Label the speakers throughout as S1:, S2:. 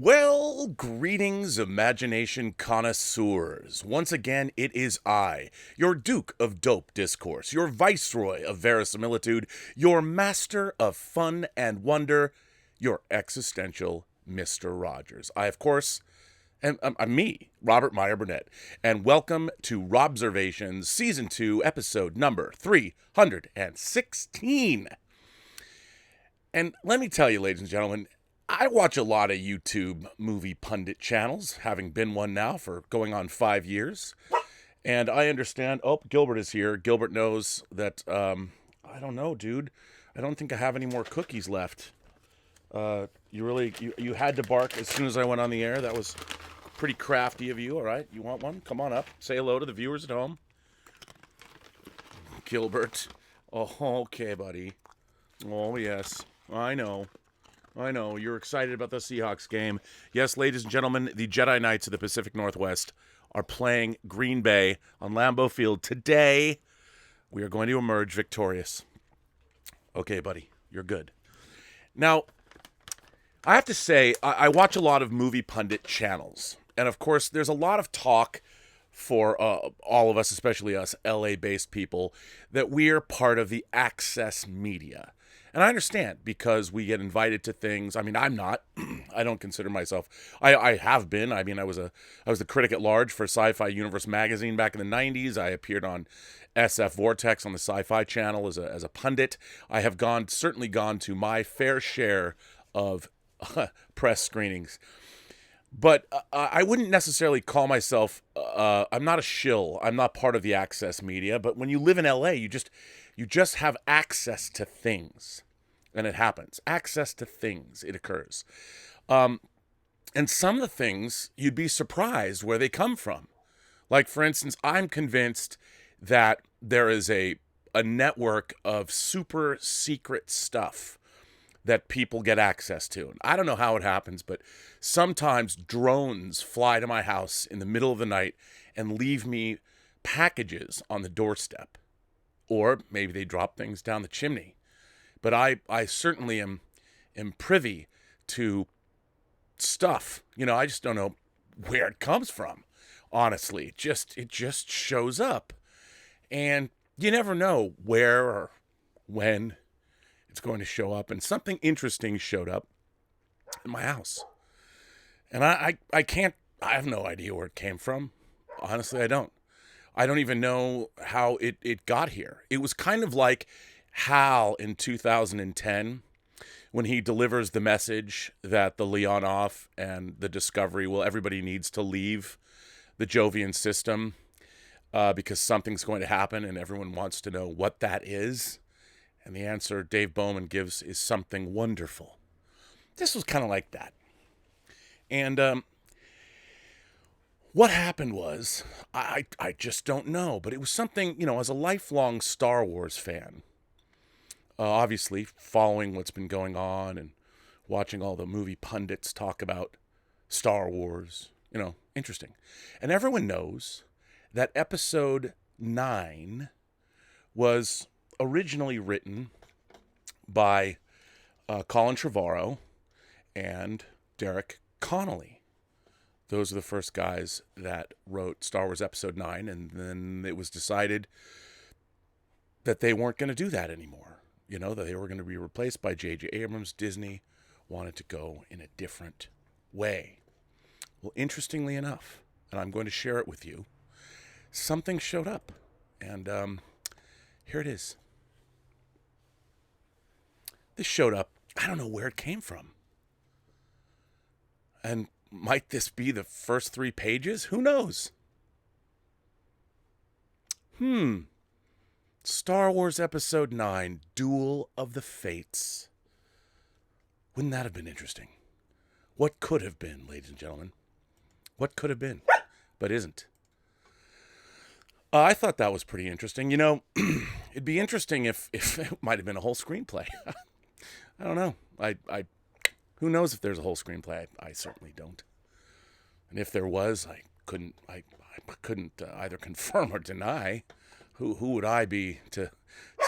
S1: Well, greetings, imagination connoisseurs. Once again, it is I, your Duke of Dope Discourse, your Viceroy of Verisimilitude, your Master of Fun and Wonder, your existential Mr. Rogers. I, of course, I'm me, Robert Meyer Burnett, and welcome to Robservations, Season 2, Episode number 316. And let me tell you, ladies and gentlemen, I watch a lot of YouTube movie pundit channels, having been one now for going on 5 years. And I understand, Gilbert is here. Gilbert knows that, I don't know, dude. I don't think I have any more cookies left. You had to bark as soon as I went on the air. That was pretty crafty of you, all right? You want one? Come on up. Say hello to the viewers at home. Gilbert. Oh, okay, buddy. Oh, yes. I know, you're excited about the Seahawks game. Yes, ladies and gentlemen, the Jedi Knights of the Pacific Northwest are playing Green Bay on Lambeau Field today. We are going to emerge victorious. Okay, buddy, you're good. Now, I have to say, I watch a lot of movie pundit channels. And of course, there's a lot of talk for all of us, especially us LA-based people, that we're part of the access media. And I understand, because we get invited to things. I mean, I'm not. I don't consider myself. I have been. I mean, I was the critic at large for Sci-Fi Universe magazine back in the 90s. I appeared on SF Vortex on the Sci-Fi Channel as a pundit. I have certainly gone to my fair share of press screenings. But I wouldn't necessarily call myself, I'm not a shill. I'm not part of the access media. But when you live in LA, you just have access to things. And it happens. Access to things. It occurs. And some of the things, you'd be surprised where they come from. Like, for instance, I'm convinced that there is a network of super secret stuff that people get access to. And I don't know how it happens, but sometimes drones fly to my house in the middle of the night and leave me packages on the doorstep. Or maybe they drop things down the chimney. But I certainly am privy to stuff. You know, I just don't know where it comes from. Honestly, it just shows up. And you never know where or when it's going to show up. And something interesting showed up in my house. And I have no idea where it came from. Honestly, I don't. I don't even know how it got here. It was kind of like Hal in 2010 when he delivers the message that the Leonov and the Discovery, everybody needs to leave the Jovian system because something's going to happen and everyone wants to know what that is. And the answer Dave Bowman gives is something wonderful. This was kind of like that. And what happened was, I just don't know, but it was something, as a lifelong Star Wars fan, obviously following what's been going on and watching all the movie pundits talk about Star Wars, interesting. And everyone knows that Episode 9 was originally written by Colin Trevorrow and Derek Connolly. Those are the first guys that wrote Star Wars Episode 9, and then it was decided that they weren't going to do that anymore. That they were going to be replaced by JJ Abrams. Disney wanted to go in a different way. Well, interestingly enough, and I'm going to share it with you, something showed up, and here it is. This showed up. I don't know where it came from. And might this be the first 3 pages? Who knows? Star Wars Episode 9, Duel of the Fates. Wouldn't that have been interesting? What could have been, ladies and gentlemen? What could have been, but isn't? I thought that was pretty interesting. It'd be interesting if it might have been a whole screenplay. I don't know. Who knows if there's a whole screenplay? I certainly don't. And if there was, I couldn't either confirm or deny. Who would I be to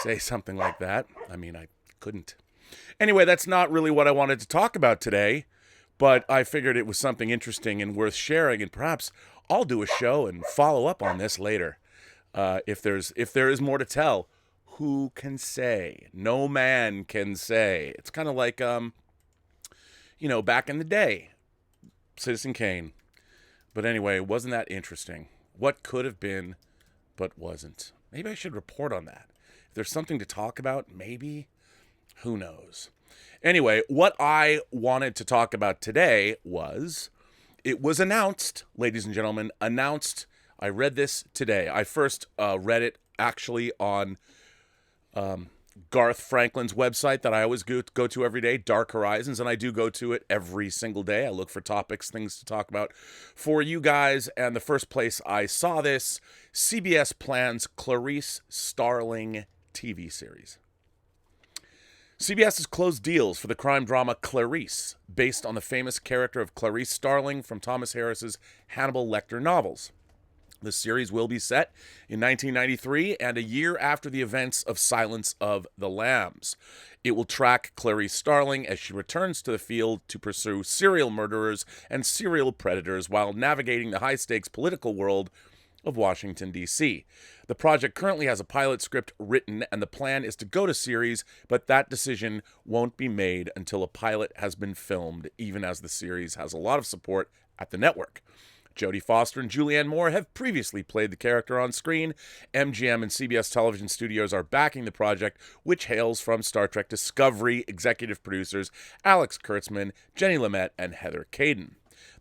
S1: say something like that? I mean, I couldn't. Anyway, that's not really what I wanted to talk about today. But I figured it was something interesting and worth sharing, and perhaps I'll do a show and follow up on this later. If there is more to tell, who can say? No man can say. It's kind of like back in the day, Citizen Kane. But anyway, wasn't that interesting? What could have been, but wasn't. Maybe I should report on that. If there's something to talk about, maybe. Who knows? Anyway, what I wanted to talk about today was, it was announced, ladies and gentlemen, I read this today. I first read it actually on Garth Franklin's website that I always go to every day, Dark Horizons, and I do go to it every single day. I look for topics, things to talk about for you guys, and the first place I saw this, CBS plans Clarice Starling TV series. CBS has closed deals for the crime drama Clarice, based on the famous character of Clarice Starling from Thomas Harris's Hannibal Lecter novels. The series will be set in 1993 and a year after the events of Silence of the Lambs. It will track Clarice Starling as she returns to the field to pursue serial murderers and serial predators while navigating the high-stakes political world of Washington, D.C. The project currently has a pilot script written, and the plan is to go to series, but that decision won't be made until a pilot has been filmed, even as the series has a lot of support at the network. Jodie Foster and Julianne Moore have previously played the character on screen. MGM and CBS Television Studios are backing the project, which hails from Star Trek Discovery executive producers Alex Kurtzman, Jenny Lumet, and Heather Caden.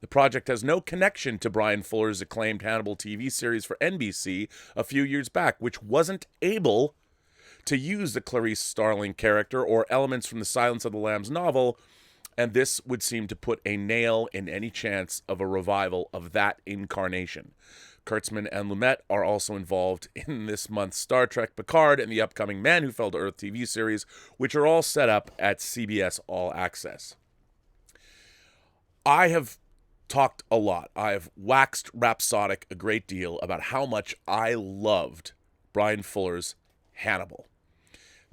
S1: The project has no connection to Bryan Fuller's acclaimed Hannibal TV series for NBC a few years back, which wasn't able to use the Clarice Starling character or elements from the Silence of the Lambs novel, and this would seem to put a nail in any chance of a revival of that incarnation. Kurtzman and Lumet are also involved in this month's Star Trek Picard and the upcoming Man Who Fell to Earth TV series, which are all set up at CBS All Access. I have talked a lot. I've waxed rhapsodic a great deal about how much I loved Bryan Fuller's Hannibal.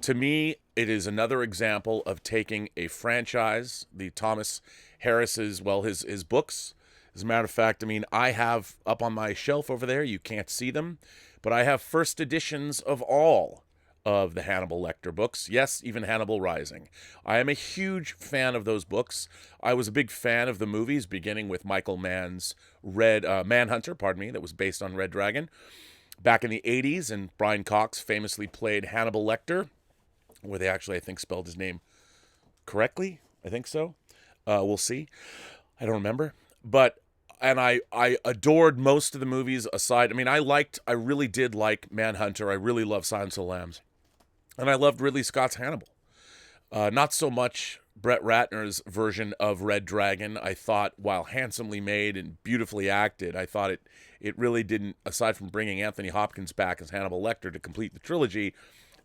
S1: To me, it is another example of taking a franchise, the Thomas Harris's, his books. As a matter of fact, I have up on my shelf over there, you can't see them, but I have first editions of all of the Hannibal Lecter books. Yes, even Hannibal Rising. I am a huge fan of those books. I was a big fan of the movies, beginning with Michael Mann's Manhunter, that was based on Red Dragon, back in the 80s, and Brian Cox famously played Hannibal Lecter, where they actually, I think, spelled his name correctly. I think so. We'll see. I don't remember. And I adored most of the movies aside. I really did like Manhunter. I really loved Silence of the Lambs. And I loved Ridley Scott's Hannibal. Not so much Brett Ratner's version of Red Dragon. I thought, while handsomely made and beautifully acted, I thought it really didn't, aside from bringing Anthony Hopkins back as Hannibal Lecter to complete the trilogy,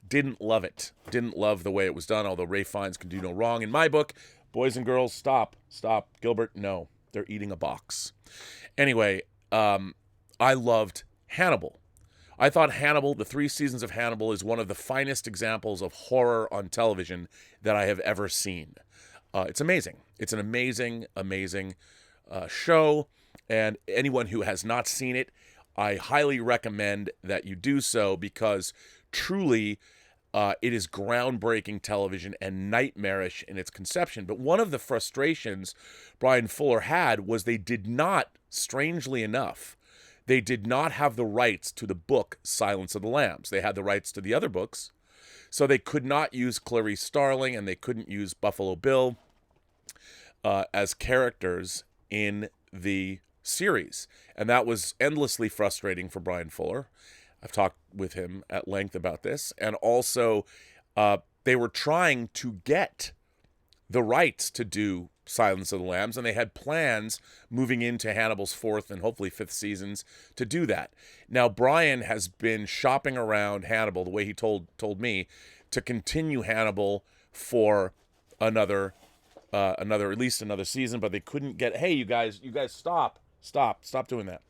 S1: didn't love it. Didn't love the way it was done, although Ralph Fiennes can do no wrong. In my book, boys and girls, stop. Gilbert, no. They're eating a box. Anyway, I loved Hannibal. I thought Hannibal, the 3 seasons of Hannibal, is one of the finest examples of horror on television that I have ever seen. It's amazing. It's an amazing, amazing show, and anyone who has not seen it, I highly recommend that you do so, because truly it is groundbreaking television and nightmarish in its conception. But one of the frustrations Bryan Fuller had was they did not, strangely enough, they did not have the rights to the book Silence of the Lambs. They had the rights to the other books, so they could not use Clarice Starling and they couldn't use Buffalo Bill as characters in the series. And that was endlessly frustrating for Bryan Fuller. I've talked with him at length about this. And also, they were trying to get the rights to do Silence of the Lambs, and they had plans moving into Hannibal's 4th and hopefully 5th seasons to do that. Now, Bryan has been shopping around Hannibal, the way he told me, to continue Hannibal for another at least another season, but they couldn't get, hey, you guys stop doing that.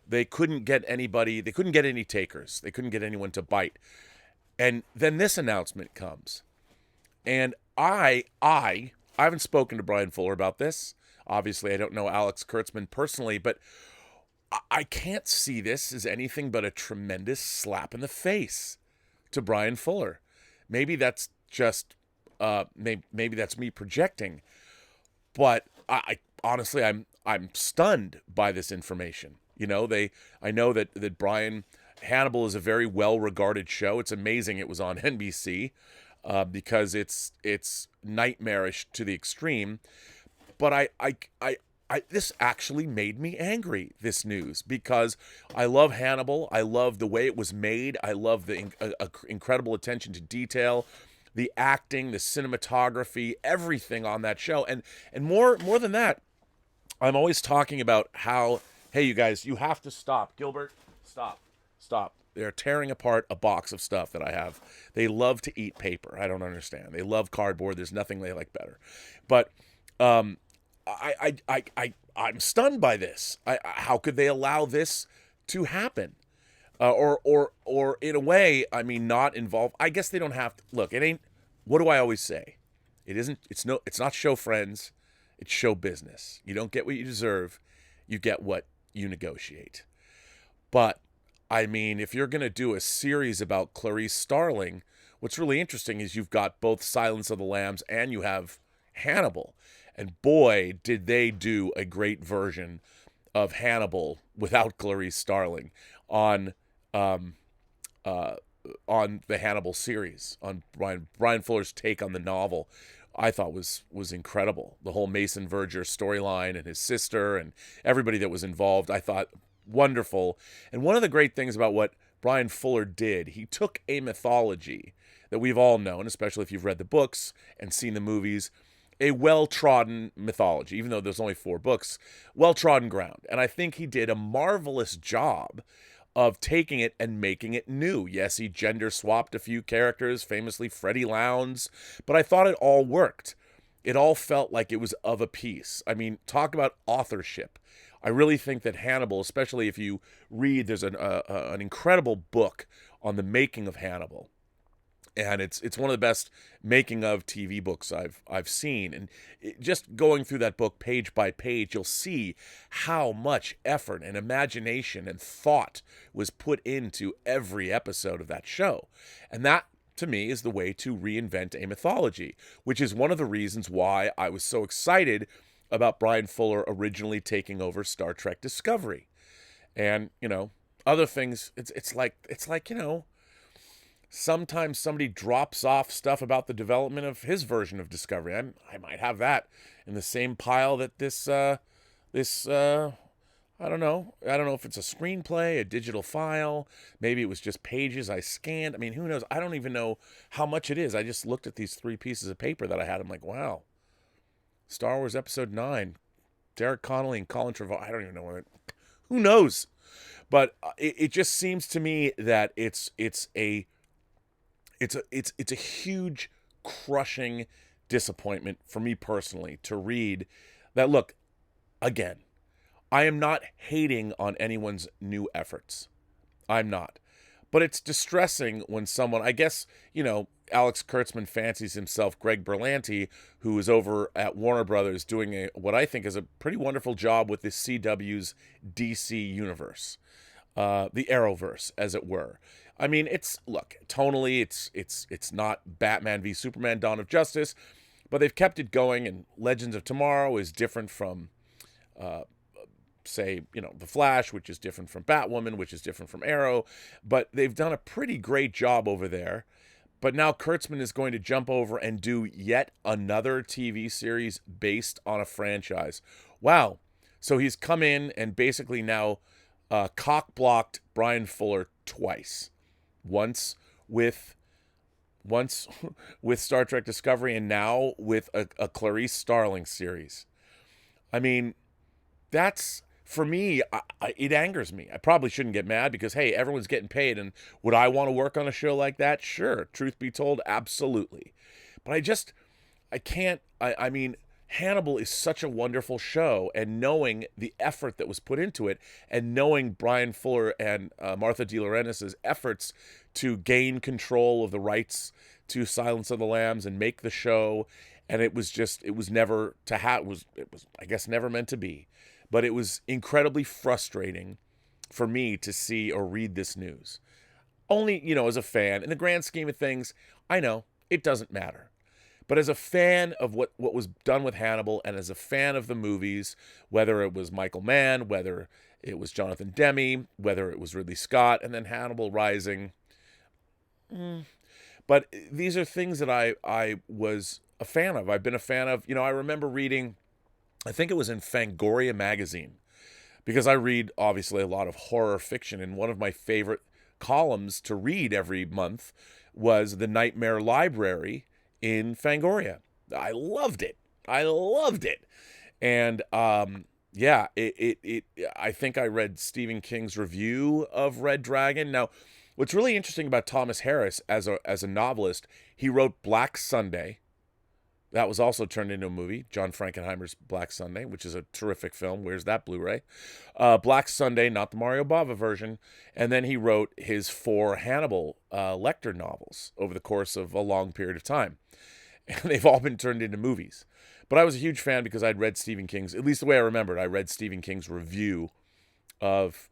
S1: They couldn't get anybody, they couldn't get any takers. They couldn't get anyone to bite. And then this announcement comes. And I haven't spoken to Bryan Fuller about this. Obviously, I don't know Alex Kurtzman personally, but I can't see this as anything but a tremendous slap in the face to Bryan Fuller. Maybe that's just maybe that's me projecting, but I honestly I'm stunned by this information. You know, I know that Hannibal is a very well regarded show. It's amazing it was on NBC because it's nightmarish to the extreme. But I this actually made me angry, this news, because I love Hannibal. I love the way it was made. I love the incredible attention to detail, the acting, the cinematography, everything on that show. And more than that, I'm always talking about how, hey, you guys, you have to stop. Gilbert, stop. They're tearing apart a box of stuff that I have. They love to eat paper. I don't understand. They love cardboard. There's nothing they like better. But I'm stunned by this. How could they allow this to happen? Or in a way, I mean, not involve. I guess they don't have to. Look, it ain't. What do I always say? It isn't. It's not show friends. It's show business. You don't get what you deserve. You get what you negotiate. But I mean, if you're gonna do a series about Clarice Starling, what's really interesting is you've got both Silence of the Lambs and you have Hannibal. And boy, did they do a great version of Hannibal without Clarice Starling on the Hannibal series, on Bryan Fuller's take on the novel. I thought was incredible. The whole Mason Verger storyline and his sister and everybody that was involved, I thought wonderful. And one of the great things about what Bryan Fuller did, he took a mythology that we've all known, especially if you've read the books and seen the movies, a well-trodden mythology, even though there's only 4 books, well-trodden ground. And I think he did a marvelous job of taking it and making it new. Yes, he gender swapped a few characters, famously Freddie Lowndes, but I thought it all worked. It all felt like it was of a piece. I mean, talk about authorship. I really think that Hannibal, especially if you read, there's an incredible book on the making of Hannibal. And it's one of the best making of TV books I've seen. And just going through that book page by page, you'll see how much effort and imagination and thought was put into every episode of that show. And that, to me, is the way to reinvent a mythology, which is one of the reasons why I was so excited about Bryan Fuller originally taking over Star Trek Discovery. And, you know, other things, it's like, you know, sometimes somebody drops off stuff about the development of his version of Discovery. I might have that in the same pile that this I don't know. I don't know if it's a screenplay, a digital file. Maybe it was just pages I scanned. I mean, who knows? I don't even know how much it is. I just looked at these 3 pieces of paper that I had. I'm like, wow. Star Wars Episode 9. Derek Connolly and Colin Trevorrow. I don't even know who knows? But it just seems to me that it's a huge, crushing disappointment for me personally to read that. Look, again, I am not hating on anyone's new efforts. I'm not. But it's distressing when someone, I guess, you know, Alex Kurtzman fancies himself Greg Berlanti, who is over at Warner Brothers doing what I think is a pretty wonderful job with the CW's DC universe, the Arrowverse, as it were. I mean, look, tonally, it's not Batman v Superman: Dawn of Justice, but they've kept it going, and Legends of Tomorrow is different from, say, you know, The Flash, which is different from Batwoman, which is different from Arrow, but they've done a pretty great job over there. But now Kurtzman is going to jump over and do yet another TV series based on a franchise. Wow. So he's come in and basically now cock-blocked Bryan Fuller twice. Once with Star Trek Discovery, and now with a Clarice Starling series. I mean, that's, for me, it angers me. I probably shouldn't get mad because, hey, everyone's getting paid, and would I want to work on a show like that? Sure. Truth be told, absolutely. But I can't, I mean, Hannibal is such a wonderful show, and knowing the effort that was put into it, and knowing Bryan Fuller and Martha De Laurentiis' efforts to gain control of the rights to Silence of the Lambs and make the show, and it was never to have, it was, I guess, never meant to be. But it was incredibly frustrating for me to see or read this news. Only, as a fan, in the grand scheme of things, I know it doesn't matter. But as a fan of what was done with Hannibal, and as a fan of the movies, whether it was Michael Mann, whether it was Jonathan Demme, whether it was Ridley Scott, and then Hannibal Rising. But these are things that I was a fan of. I've been a fan of. I remember reading, I think it was in Fangoria magazine, because I read, obviously, a lot of horror fiction, and one of my favorite columns to read every month was the Nightmare Library in Fangoria. I loved it. And yeah, I think I read Stephen King's review of Red Dragon. Now, what's really interesting about Thomas Harris as a novelist, he wrote Black Sunday. That was also turned into a movie, John Frankenheimer's Black Sunday, which is a terrific film. Where's that Blu-ray? Black Sunday, not the Mario Bava version. And then he wrote his 4 Hannibal Lecter novels over the course of a long period of time. And they've all been turned into movies. But I was a huge fan because I'd read Stephen King's, at least the way I remembered, I read Stephen King's review of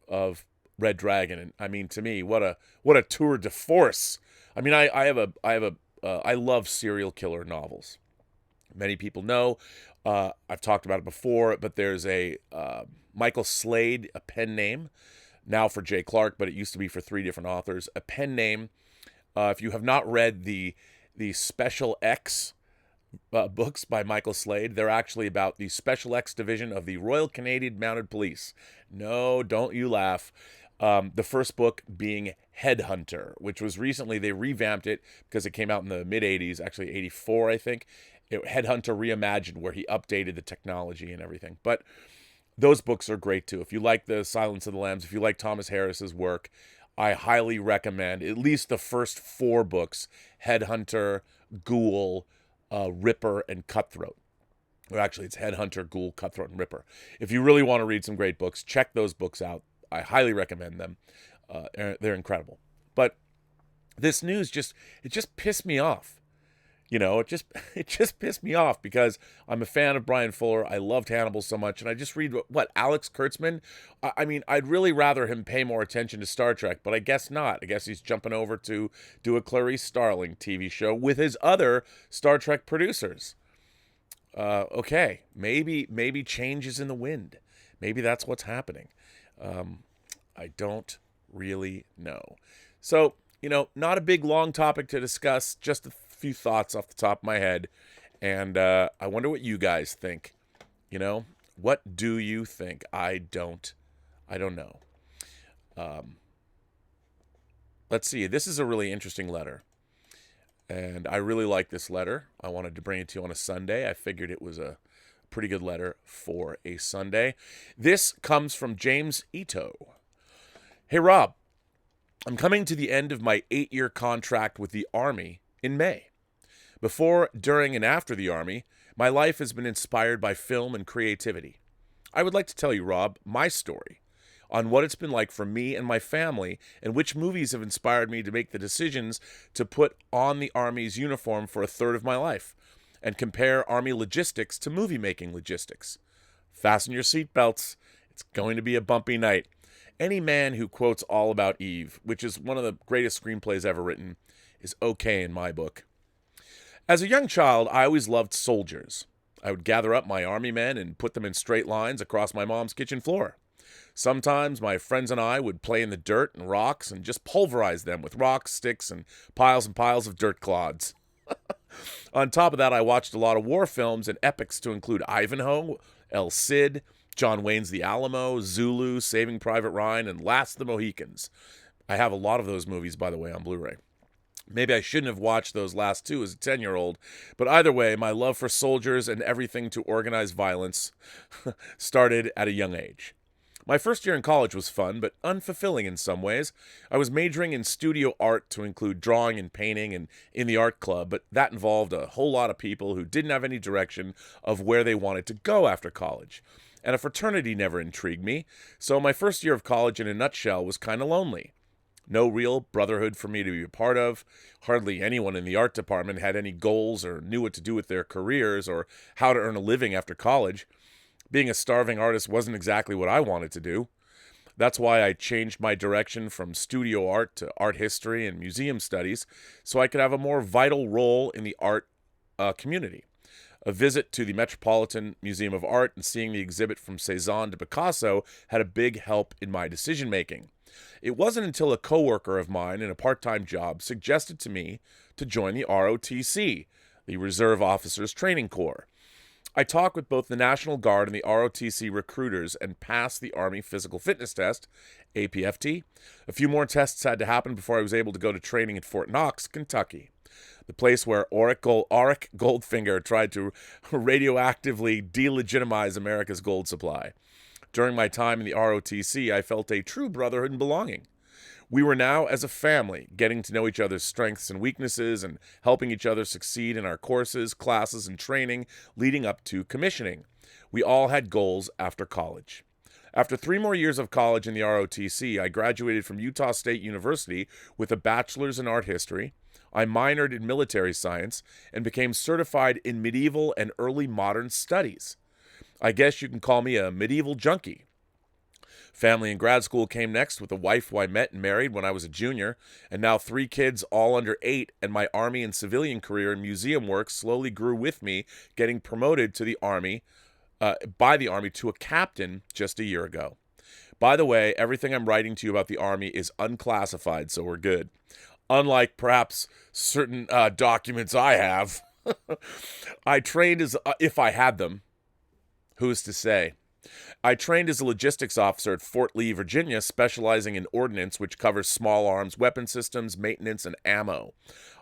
S1: Red Dragon. And I mean, to me, what a tour de force. I mean, I love serial killer novels. Many people know, I've talked about it before, but there's a Michael Slade, a pen name, now for Jay Clark, but it used to be for 3 different authors. A pen name, if you have not read the Special X books by Michael Slade, they're actually about the Special X division of the Royal Canadian Mounted Police. No, don't you laugh. The first book being Headhunter, which was recently, they revamped it because it came out in the mid-'80s, actually 84, I think. Headhunter Reimagined, where he updated the technology and everything. But those books are great too. If you like the Silence of the Lambs, if you like Thomas Harris's work, I highly recommend at least the first 4 books: Headhunter, Ghoul, Ripper, and Cutthroat. Or actually, it's Headhunter, Ghoul, Cutthroat, and Ripper. If you really want to read some great books, check those books out. I highly recommend them. They're incredible. But this news just pissed me off. It just pissed me off because I'm a fan of Bryan Fuller. I loved Hannibal so much. And I just read what Alex Kurtzman. I mean, I'd really rather him pay more attention to Star Trek, but I guess not. I guess he's jumping over to do a Clarice Starling TV show with his other Star Trek producers. Okay, maybe change is in the wind. Maybe that's what's happening. I don't really know. So, not a big long topic to discuss, just a few thoughts off the top of my head, and I wonder what you guys think. What do you think? I don't know. Let's see. This is a really interesting letter, and I really like this letter. I wanted to bring it to you on a Sunday. I figured it was a pretty good letter for a Sunday. This comes from James Ito. Hey, Rob. I'm coming to the end of my 8-year contract with the Army in May. Before, during, and after the Army, my life has been inspired by film and creativity. I would like to tell you, Rob, my story on what it's been like for me and my family, and which movies have inspired me to make the decisions to put on the Army's uniform for a third of my life, and compare Army logistics to movie-making logistics. Fasten your seatbelts. It's going to be a bumpy night. Any man who quotes All About Eve, which is one of the greatest screenplays ever written, is okay in my book. As a young child, I always loved soldiers. I would gather up my army men and put them in straight lines across my mom's kitchen floor. Sometimes my friends and I would play in the dirt and rocks and just pulverize them with rocks, sticks, and piles of dirt clods. On top of that, I watched a lot of war films and epics to include Ivanhoe, El Cid, John Wayne's The Alamo, Zulu, Saving Private Ryan, and Last of the Mohicans. I have a lot of those movies, by the way, on Blu-ray. Maybe I shouldn't have watched those last 2 as a 10-year-old, but either way, my love for soldiers and everything to organized violence started at a young age. My first year in college was fun, but unfulfilling in some ways. I was majoring in studio art to include drawing and painting and in the art club, but that involved a whole lot of people who didn't have any direction of where they wanted to go after college. And a fraternity never intrigued me, so my first year of college in a nutshell was kind of lonely. No real brotherhood for me to be a part of. Hardly anyone in the art department had any goals or knew what to do with their careers or how to earn a living after college. Being a starving artist wasn't exactly what I wanted to do. That's why I changed my direction from studio art to art history and museum studies so I could have a more vital role in the art community. A visit to the Metropolitan Museum of Art and seeing the exhibit from Cezanne to Picasso had a big help in my decision making. It wasn't until a coworker of mine in a part-time job suggested to me to join the ROTC, the Reserve Officers Training Corps. I talked with both the National Guard and the ROTC recruiters and passed the Army Physical Fitness Test, APFT. A few more tests had to happen before I was able to go to training at Fort Knox, Kentucky, the place where Auric Goldfinger tried to radioactively delegitimize America's gold supply. During my time in the ROTC, I felt a true brotherhood and belonging. We were now, as a family, getting to know each other's strengths and weaknesses and helping each other succeed in our courses, classes, and training leading up to commissioning. We all had goals after college. After 3 more years of college in the ROTC, I graduated from Utah State University with a bachelor's in art history. I minored in military science and became certified in medieval and early modern studies. I guess you can call me a medieval junkie. Family and grad school came next with a wife who I met and married when I was a junior, and now 3 kids, all under 8, and my Army and civilian career in museum work slowly grew with me, getting promoted to the Army, by the Army to a captain just a year ago. By the way, everything I'm writing to you about the Army is unclassified, so we're good. Unlike perhaps certain documents I have. I trained as, if I had them, who's to say? I trained as a logistics officer at Fort Lee, Virginia, specializing in ordnance, which covers small arms, weapon systems, maintenance, and ammo.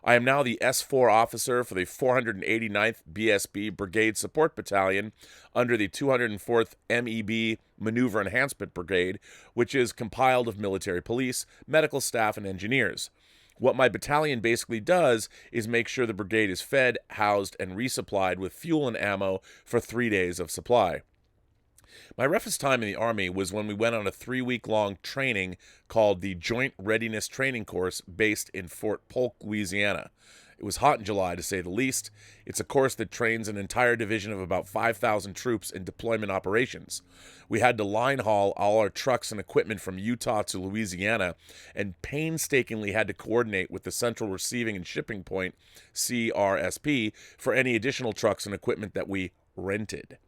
S1: I am now the S4 officer for the 489th BSB Brigade Support Battalion under the 204th MEB Maneuver Enhancement Brigade, which is compiled of military police, medical staff, and engineers. What my battalion basically does is make sure the brigade is fed, housed, and resupplied with fuel and ammo for 3 days of supply. My roughest time in the Army was when we went on a 3-week-long training called the Joint Readiness Training Course based in Fort Polk, Louisiana. It was hot in July, to say the least. It's a course that trains an entire division of about 5,000 troops in deployment operations. We had to line haul all our trucks and equipment from Utah to Louisiana and painstakingly had to coordinate with the Central Receiving and Shipping Point, CRSP, for any additional trucks and equipment that we rented.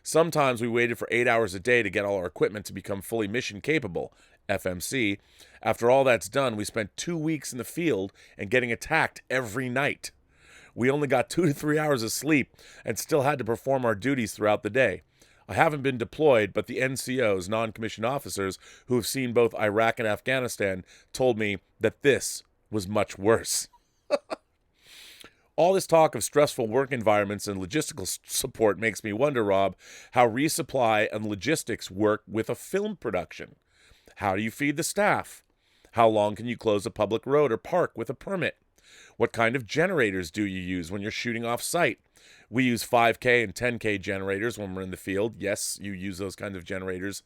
S1: Sometimes we waited for 8 hours a day to get all our equipment to become fully mission capable, FMC. After all that's done, we spent 2 weeks in the field and getting attacked every night. We only got 2 to 3 hours of sleep and still had to perform our duties throughout the day. I haven't been deployed, but the NCOs, non-commissioned officers, who have seen both Iraq and Afghanistan, told me that this was much worse. All this talk of stressful work environments and logistical support makes me wonder, Rob, how resupply and logistics work with a film production. How do you feed the staff? How long can you close a public road or park with a permit? What kind of generators do you use when you're shooting off-site? We use 5K and 10K generators when we're in the field. Yes, you use those kinds of generators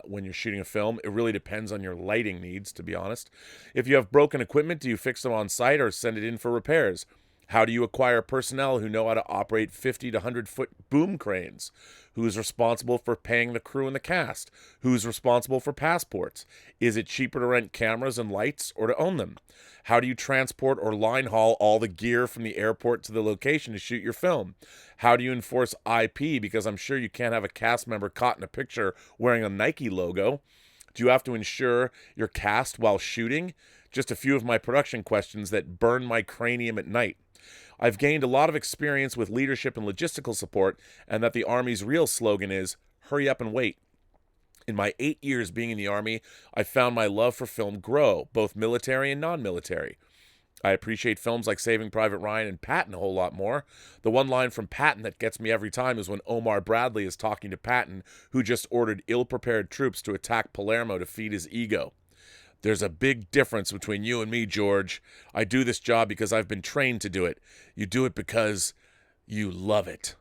S1: when you're shooting a film. It really depends on your lighting needs, to be honest. If you have broken equipment, do you fix them on site or send it in for repairs? How do you acquire personnel who know how to operate 50 to 100-foot boom cranes? Who's responsible for paying the crew and the cast? Who's responsible for passports? Is it cheaper to rent cameras and lights or to own them? How do you transport or line haul all the gear from the airport to the location to shoot your film? How do you enforce IP? Because I'm sure you can't have a cast member caught in a picture wearing a Nike logo. Do you have to ensure your cast while shooting? Just a few of my production questions that burn my cranium at night. I've gained a lot of experience with leadership and logistical support, and that the Army's real slogan is, hurry up and wait. In my 8 years being in the Army, I found my love for film grow, both military and non-military. I appreciate films like Saving Private Ryan and Patton a whole lot more. The one line from Patton that gets me every time is when Omar Bradley is talking to Patton, who just ordered ill-prepared troops to attack Palermo to feed his ego. There's a big difference between you and me, George. I do this job because I've been trained to do it. You do it because you love it.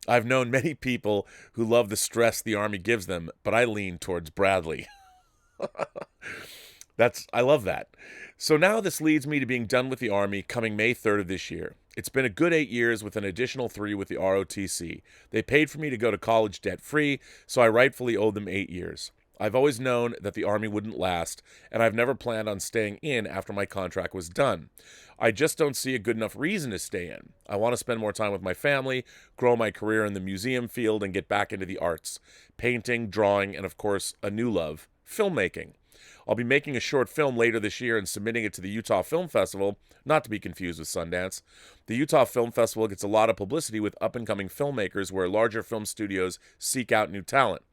S1: I've known many people who love the stress the Army gives them, but I lean towards Bradley. I love that. So now this leads me to being done with the Army coming May 3rd of this year. It's been a good 8 years with an additional 3 with the ROTC. They paid for me to go to college debt-free, so I rightfully owed them 8 years. I've always known that the Army wouldn't last, and I've never planned on staying in after my contract was done. I just don't see a good enough reason to stay in. I want to spend more time with my family, grow my career in the museum field, and get back into the arts. Painting, drawing, and of course, a new love, filmmaking. I'll be making a short film later this year and submitting it to the Utah Film Festival, not to be confused with Sundance. The Utah Film Festival gets a lot of publicity with up-and-coming filmmakers where larger film studios seek out new talent.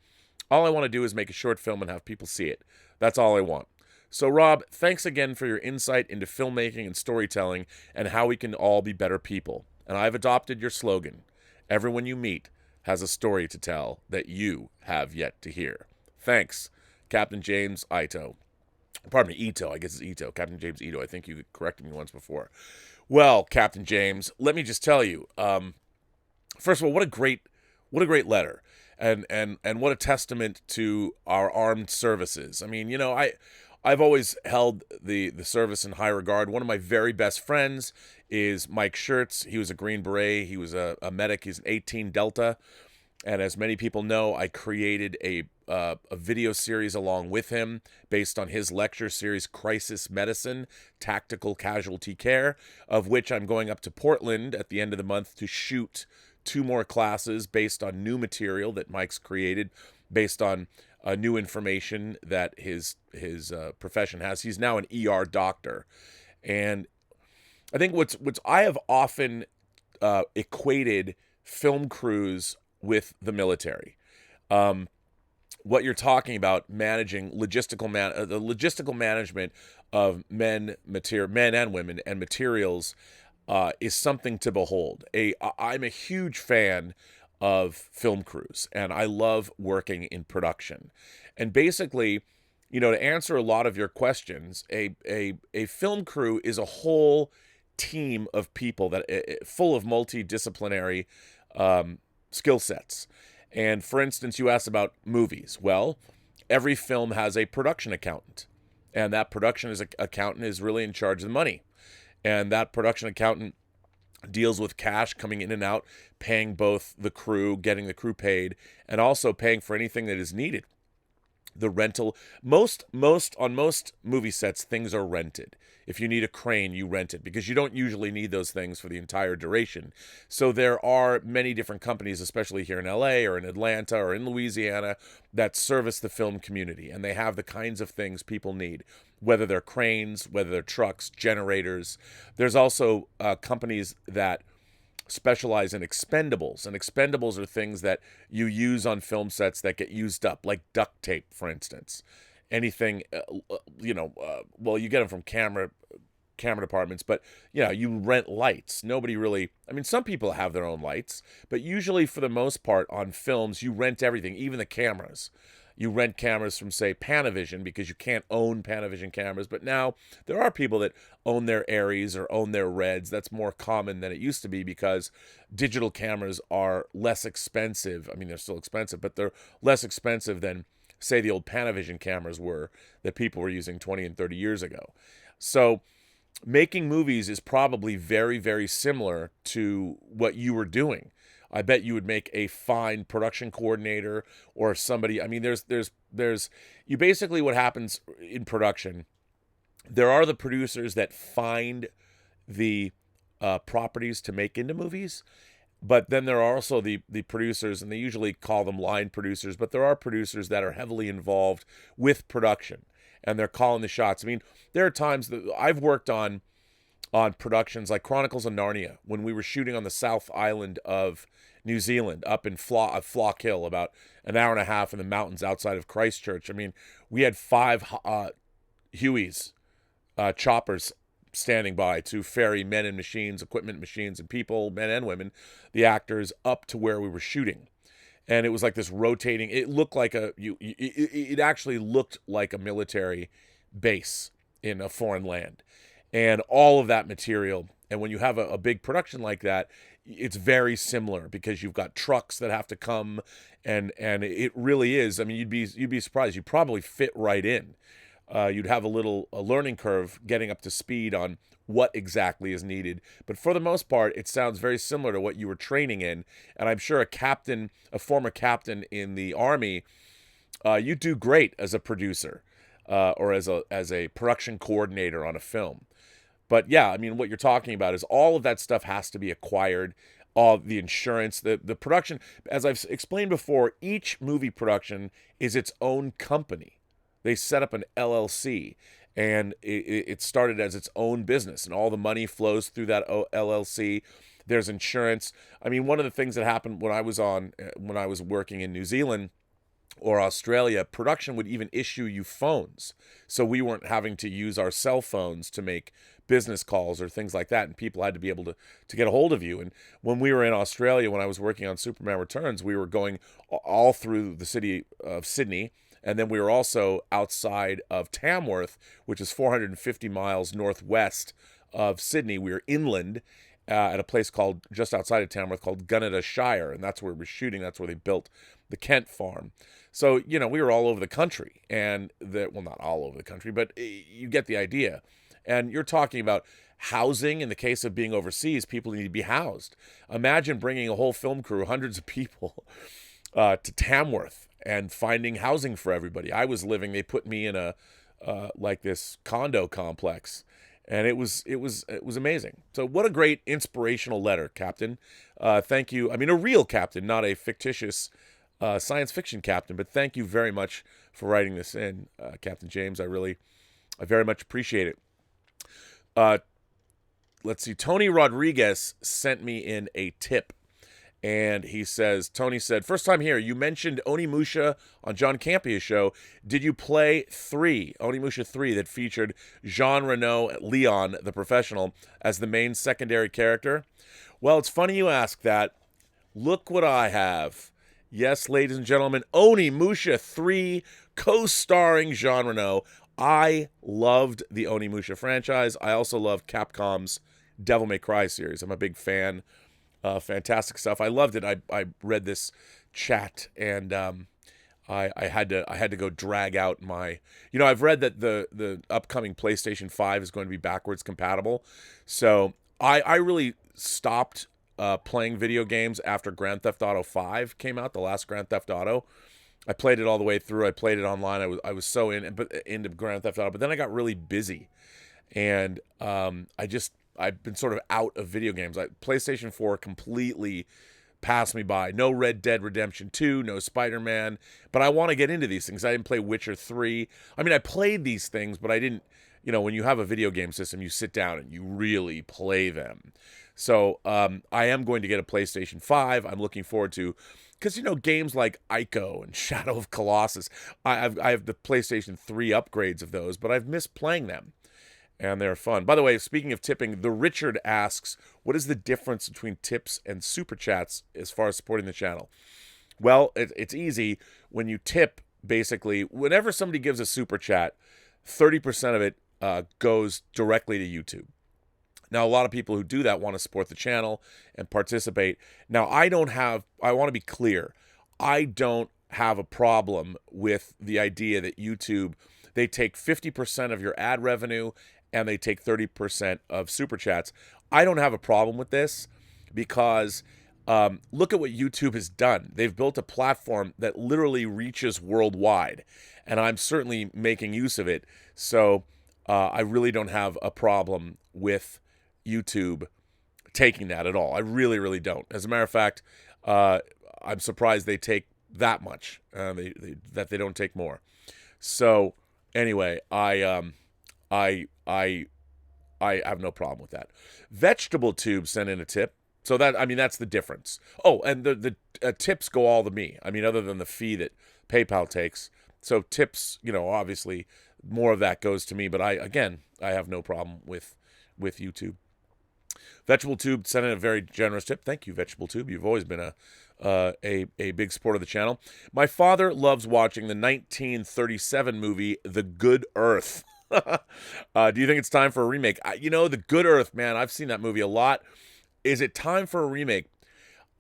S1: All I want to do is make a short film and have people see it. That's all I want. So, Rob, thanks again for your insight into filmmaking and storytelling and how we can all be better people. And I've adopted your slogan, everyone you meet has a story to tell that you have yet to hear. Thanks, Captain James Ito. Pardon me, Ito. I guess it's Ito. Captain James Ito. I think you corrected me once before. Well, Captain James, let me just tell you. First of all, what a great letter, and what a testament to our armed services. I mean, I've always held the service in high regard. One of my very best friends is Mike Schertz. He was a Green Beret. He was a medic. He's an 18 Delta. And as many people know, I created a video series along with him based on his lecture series, Crisis Medicine, Tactical Casualty Care, of which I'm going up to Portland at the end of the month to shoot 2 more classes based on new material that Mike's created, based on new information that his profession has. He's now an ER doctor. And I think what's I have often equated film crews with the military. What you're talking about, managing the logistical management of men and women and materials is something to behold. I'm a huge fan of film crews, and I love working in production. And basically, to answer a lot of your questions, a film crew is a whole team of people that full of multidisciplinary skill sets. And for instance, you asked about movies. Well, every film has a production accountant, and that production accountant is really in charge of the money. And that production accountant deals with cash coming in and out, paying both the crew, getting the crew paid, and also paying for anything that is needed. The rental, on most movie sets, things are rented. If you need a crane, you rent it because you don't usually need those things for the entire duration. So there are many different companies, especially here in LA or in Atlanta or in Louisiana, that service the film community, and they have the kinds of things people need, whether they're cranes, whether they're trucks, generators. There's also companies that specialize in expendables, and expendables are things that you use on film sets that get used up, like duct tape, for instance. Anything, well, you get them from camera departments, but you rent lights. Nobody really, some people have their own lights, but usually for the most part on films, you rent everything, even the cameras. You rent cameras from, say, Panavision, because you can't own Panavision cameras. But now there are people that own their Aries or own their Reds. That's more common than it used to be because digital cameras are less expensive. They're still expensive, but they're less expensive than, say, the old Panavision cameras were that people were using 20 and 30 years ago. So making movies is probably very, very similar to what you were doing. I bet you would make a fine production coordinator or somebody. There's you basically, what happens in production, there are the producers that find the properties to make into movies, but then there are also the producers, and they usually call them line producers, but there are producers that are heavily involved with production, and they're calling the shots. There are times that I've worked on productions like Chronicles of Narnia, when we were shooting on the South Island of New Zealand, up in Flock Hill, about an hour and a half in the mountains outside of Christchurch. We had 5 Hueys, choppers, standing by to ferry men and machines, equipment, machines, and people, men and women, the actors, up to where we were shooting. And it was like this rotating. It looked like it actually looked like a military base in a foreign land. And all of that material, and when you have a big production like that, it's very similar because you've got trucks that have to come, and it really is. You'd be surprised. You probably fit right in. you'd have a learning curve getting up to speed on what exactly is needed. But for the most part, it sounds very similar to what you were training in. And I'm sure a former captain in the Army, you do great as a producer or as a production coordinator on a film. But yeah, I mean, what you're talking about is all of that stuff has to be acquired. All the insurance, the production, as I've explained before, each movie production is its own company. They set up an LLC, and it started as its own business, and all the money flows through that LLC. There's insurance. I mean, one of the things that happened when I was working in New Zealand or Australia, production would even issue you phones. So we weren't having to use our cell phones to make business calls or things like that, and people had to be able to get a hold of you. And when we were in Australia, when I was working on Superman Returns, we were going all through the city of Sydney, and then we were also outside of Tamworth, which is 450 miles northwest of Sydney. We were inland at a place called, just outside of Tamworth, called Gunnedah Shire, and that's where we were shooting. That's where they built the Kent farm. So, you know, we were all over the country, and well, not all over the country, but you get the idea. And you're talking about housing. In the case of being overseas, people need to be housed. Imagine bringing a whole film crew, hundreds of people, to Tamworth and finding housing for everybody. I was living, they put me in a like this condo complex, and it was amazing. So what a great inspirational letter, Captain. Thank you. I mean, a real captain, not a fictitious science fiction captain, but thank you very much for writing this in, Captain James. I very much appreciate it. Let's see. Tony Rodriguez sent me in a tip, and he says, Tony said, first time here, you mentioned Onimusha on John Campia's show. Did you play Onimusha 3, that featured Jean Reno Leon, the professional, as the main secondary character? Well, it's funny you ask that. Look what I have. Yes, ladies and gentlemen, Onimusha 3, co-starring Jean Reno. I loved the Onimusha franchise. I also loved Capcom's Devil May Cry series. I'm a big fan. Fantastic stuff. I loved it. I read this chat, and I had to go drag out my. You know, I've read that the upcoming PlayStation 5 is going to be backwards compatible. So I really stopped playing video games after Grand Theft Auto 5 came out, the last Grand Theft Auto. I played it all the way through. I played it online. I was so into Grand Theft Auto, but then I got really busy, and I've been sort of out of video games. PlayStation 4 completely passed me by. No Red Dead Redemption 2, no Spider-Man, but I want to get into these things. I didn't play Witcher 3. I mean, I played these things, but I didn't. You know, when you have a video game system, you sit down and you really play them. So I am going to get a PlayStation 5. I'm looking forward to. Because, you know, games like Ico and Shadow of Colossus, I have the PlayStation 3 upgrades of those, but I've missed playing them, and they're fun. By the way, speaking of tipping, the Richard asks, what is the difference between tips and super chats as far as supporting the channel? Well, it's easy. When you tip, basically, whenever somebody gives a super chat, 30% of it goes directly to YouTube. Now, a lot of people who do that want to support the channel and participate. Now, I want to be clear, I don't have a problem with the idea that YouTube, they take 50% of your ad revenue and they take 30% of super chats. I don't have a problem with this because look at what YouTube has done. They've built a platform that literally reaches worldwide, and I'm certainly making use of it. So I really don't have a problem with YouTube taking that at all. I really, really don't. As a matter of fact, I'm surprised they take that much. That they don't take more. So anyway, I have no problem with that. Vegetable Tube sent in a tip. So that's the difference. Oh, and the tips go all to me. I mean, other than the fee that PayPal takes. So tips, you know, obviously more of that goes to me. But I have no problem with YouTube. Vegetable Tube sent in a very generous tip. Thank you, Vegetable Tube. You've always been a big supporter of the channel. My father loves watching the 1937 movie The Good Earth. Do you think it's time for a remake? The Good Earth, man, I've seen that movie a lot. Is it time for a remake?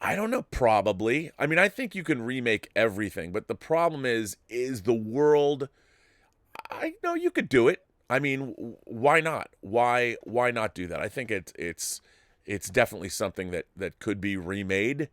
S1: I don't know, probably. I mean, I think you can remake everything, but the problem is the world, I know you could do it. I mean, why not? Why not do that? I think it's definitely something that could be remade.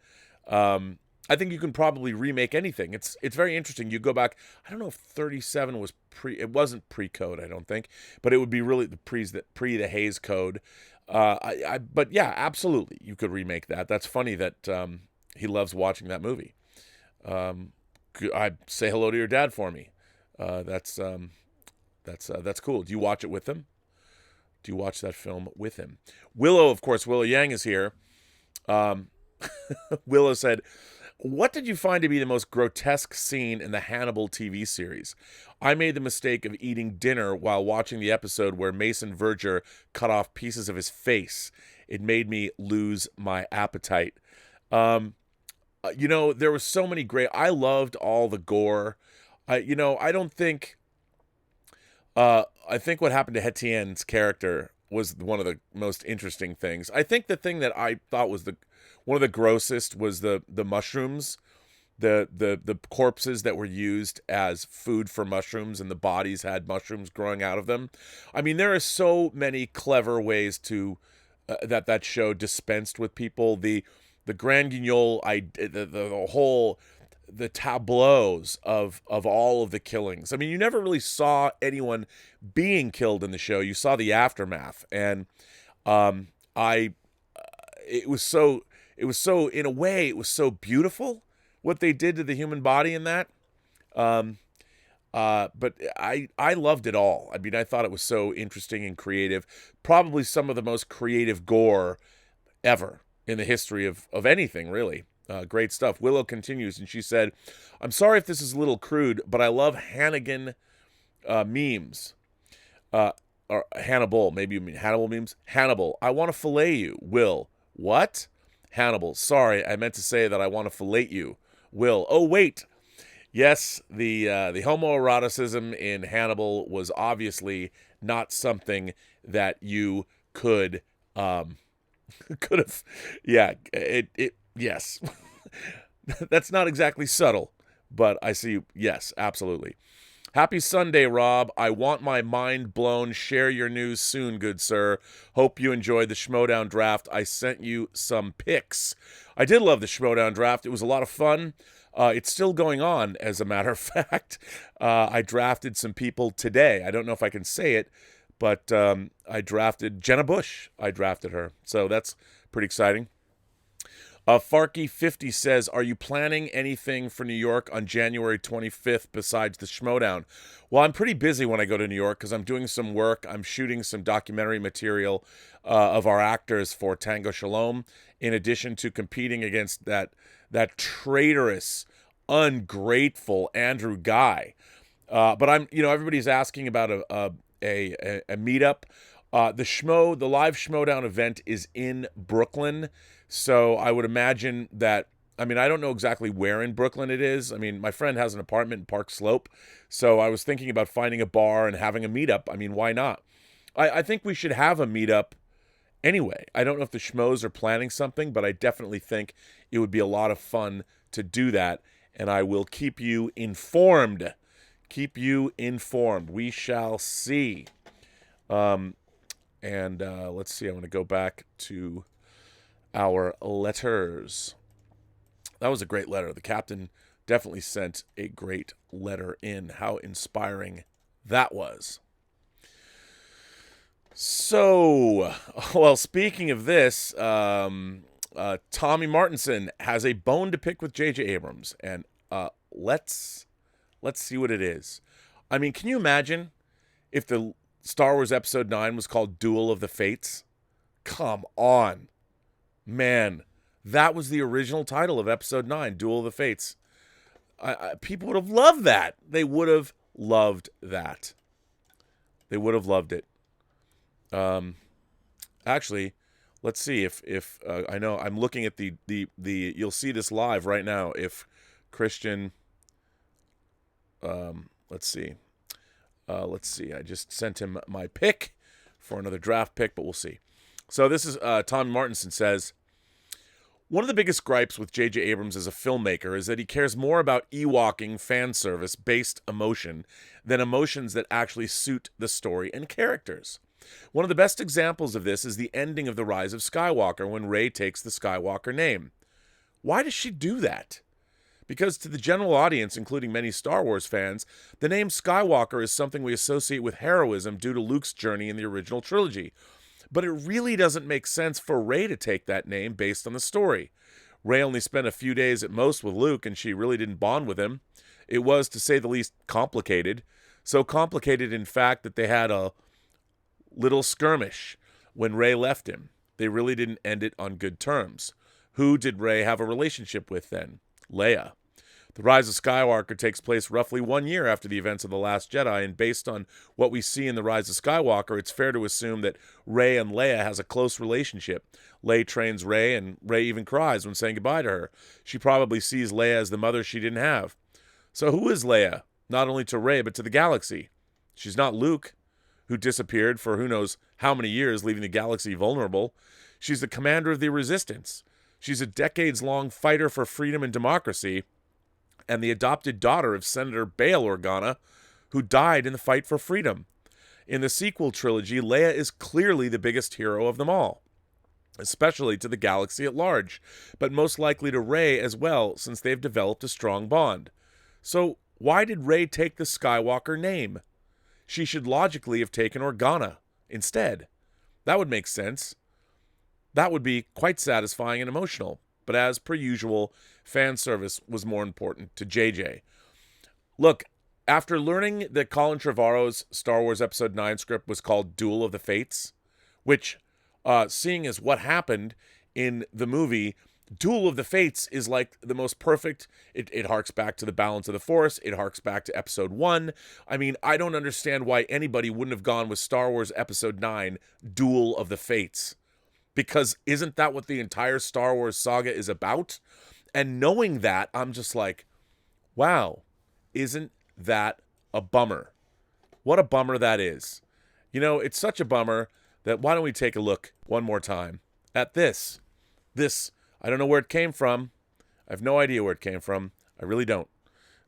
S1: I think you can probably remake anything. It's very interesting. You go back. I don't know if 37 was pre. It wasn't pre-code. I don't think, but it would be really the pre the Hays Code. But yeah, absolutely, you could remake that. That's funny that he loves watching that movie. I say hello to your dad for me. That's cool. Do you watch it with him? Do you watch that film with him? Willow, of course, Willow Yang is here. Willow said, "What did you find to be the most grotesque scene in the Hannibal TV series? I made the mistake of eating dinner while watching the episode where Mason Verger cut off pieces of his face. It made me lose my appetite." There were so many great. I loved all the gore. I don't think. I think what happened to Etienne's character was one of the most interesting things. I think the thing that I thought was one of the grossest was the mushrooms, the corpses that were used as food for mushrooms, and the bodies had mushrooms growing out of them. I mean, there are so many clever ways to that show dispensed with people. The Grand Guignol, the whole the tableaus of all of the killings. I mean, you never really saw anyone being killed in the show. You saw the aftermath, and it was so in a way it was so beautiful what they did to the human body in that. But I loved it all. I mean, I thought it was so interesting and creative. Probably some of the most creative gore ever in the history of anything, really. Great stuff. Willow continues, and she said, "I'm sorry if this is a little crude, but I love Hannigan memes. Or Hannibal, maybe you mean Hannibal memes? Hannibal, I want to fillet you. Will, what? Hannibal, sorry, I meant to say that I want to fillet you. Will, oh, wait. Yes, the homoeroticism in Hannibal was obviously not something that you could could have, yeah, yes. That's not exactly subtle, but I see, yes, absolutely. Happy Sunday, Rob. I want my mind blown. Share your news soon, good sir. Hope you enjoyed the Schmodown draft. I sent you some pics. I did love the Schmodown draft. It was a lot of fun. It's still going on, as a matter of fact. I drafted some people today. I don't know if I can say it, but I drafted Jenna Bush. I drafted her. So that's pretty exciting. Farky50 says, "Are you planning anything for New York on January 25th besides the Schmodown?" Well, I'm pretty busy when I go to New York because I'm doing some work. I'm shooting some documentary material of our actors for Tango Shalom, in addition to competing against that traitorous, ungrateful Andrew Guy. But everybody's asking about a meetup. The live Schmodown event is in Brooklyn. So I would imagine that, I mean, I don't know exactly where in Brooklyn it is. I mean, my friend has an apartment in Park Slope. So I was thinking about finding a bar and having a meetup. I mean, why not? I think we should have a meetup anyway. I don't know if the Schmoes are planning something, but I definitely think it would be a lot of fun to do that. And I will keep you informed. We shall see. Let's see. I'm going to go back to our letters. That was a great letter. The captain definitely sent a great letter in. How inspiring that was. So, well, speaking of this, Tommy Martinson has a bone to pick with JJ Abrams, and let's see what it is. I mean, can you imagine if the Star Wars Episode 9 was called Duel of the Fates? Come on. Man, that was the original title of Episode 9, Duel of the Fates. People would have loved that. They would have loved that. They would have loved it. Actually, let's see if I know I'm looking at the you'll see this live right now. If Christian, let's see. I just sent him my pick for another draft pick, but we'll see. So this is Tom Martinson says, One of the biggest gripes with JJ Abrams as a filmmaker is that he cares more about Ewoking fan service based emotion than emotions that actually suit the story and characters. One of the best examples of this is the ending of The Rise of Skywalker when Rey takes the Skywalker name. Why does she do that? Because to the general audience, including many Star Wars fans, the name Skywalker is something we associate with heroism due to Luke's journey in the original trilogy. But it really doesn't make sense for Rey to take that name based on the story. Rey only spent a few days at most with Luke, and she really didn't bond with him. It was, to say the least, complicated. So complicated, in fact, that they had a little skirmish when Rey left him. They really didn't end it on good terms. Who did Rey have a relationship with then? Leia. The Rise of Skywalker takes place roughly 1 year after the events of The Last Jedi, and based on what we see in The Rise of Skywalker, it's fair to assume that Rey and Leia has a close relationship. Leia trains Rey, and Rey even cries when saying goodbye to her. She probably sees Leia as the mother she didn't have. So who is Leia? Not only to Rey, but to the galaxy. She's not Luke, who disappeared for who knows how many years, leaving the galaxy vulnerable. She's the commander of the Resistance. She's a decades-long fighter for freedom and democracy, and the adopted daughter of Senator Bail Organa, who died in the fight for freedom. In the sequel trilogy, Leia is clearly the biggest hero of them all, especially to the galaxy at large, but most likely to Rey as well, since they've developed a strong bond. So why did Rey take the Skywalker name? She should logically have taken Organa instead. That would make sense. That would be quite satisfying and emotional. But as per usual, fan service was more important to JJ. Look, after learning that Colin Trevorrow's Star Wars Episode 9 script was called Duel of the Fates, which, seeing as what happened in the movie, Duel of the Fates is like the most perfect. It harks back to the balance of the Force. It harks back to Episode 1. I mean, I don't understand why anybody wouldn't have gone with Star Wars Episode 9, Duel of the Fates. Because isn't that what the entire Star Wars saga is about? And knowing that, I'm just like, wow, isn't that a bummer? What a bummer that is. You know, it's such a bummer that why don't we take a look one more time at this. This, I don't know where it came from. I have no idea where it came from. I really don't.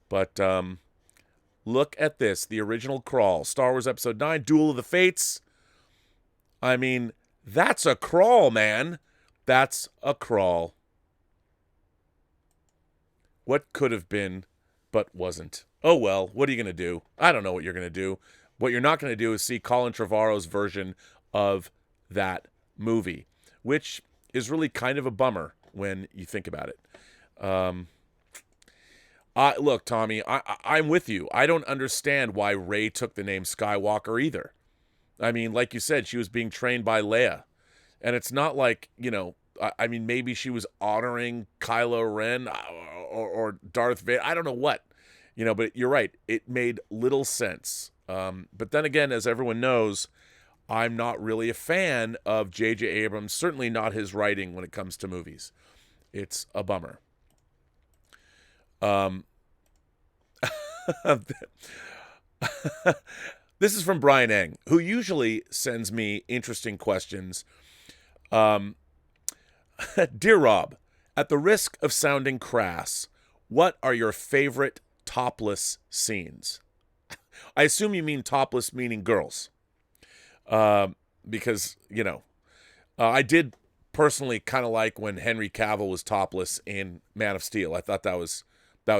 S1: But look at this, the original crawl. Star Wars Episode 9, Duel of the Fates. I mean, that's a crawl, man. That's a crawl. What could have been, but wasn't. Oh, well, what are you going to do? I don't know what you're going to do. What you're not going to do is see Colin Trevorrow's version of that movie, which is really kind of a bummer when you think about it. Look, Tommy, I'm with you. I don't understand why Rey took the name Skywalker either. I mean, like you said, she was being trained by Leia. And it's not like, you know, I mean, maybe she was honoring Kylo Ren or Darth Vader. I don't know what, you know, but you're right. It made little sense. But then again, as everyone knows, I'm not really a fan of JJ Abrams, certainly not his writing when it comes to movies. It's a bummer. This is from Bryan Eng, who usually sends me interesting questions. Dear Rob, at the risk of sounding crass, what are your favorite topless scenes? I assume you mean topless meaning girls. Because, you know, I did personally kind of like when Henry Cavill was topless in Man of Steel. I thought that was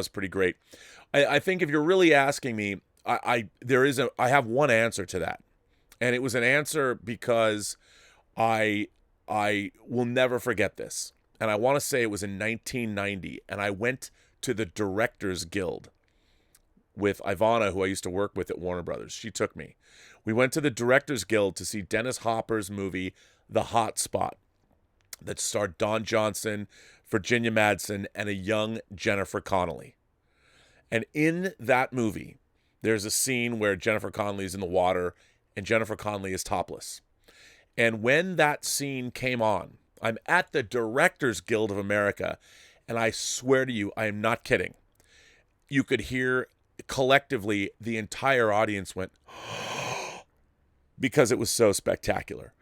S1: pretty great. I think if you're really asking me, I have one answer to that. And it was an answer because I will never forget this. And I want to say it was in 1990. And I went to the Directors Guild with Ivana, who I used to work with at Warner Brothers. She took me. We went to the Directors Guild to see Dennis Hopper's movie, The Hot Spot, that starred Don Johnson, Virginia Madsen, and a young Jennifer Connelly. And in that movie, there's a scene where Jennifer Connelly is in the water and Jennifer Connelly is topless. And when that scene came on, I'm at the Directors Guild of America, and I swear to you, I am not kidding. You could hear collectively the entire audience went, because it was so spectacular.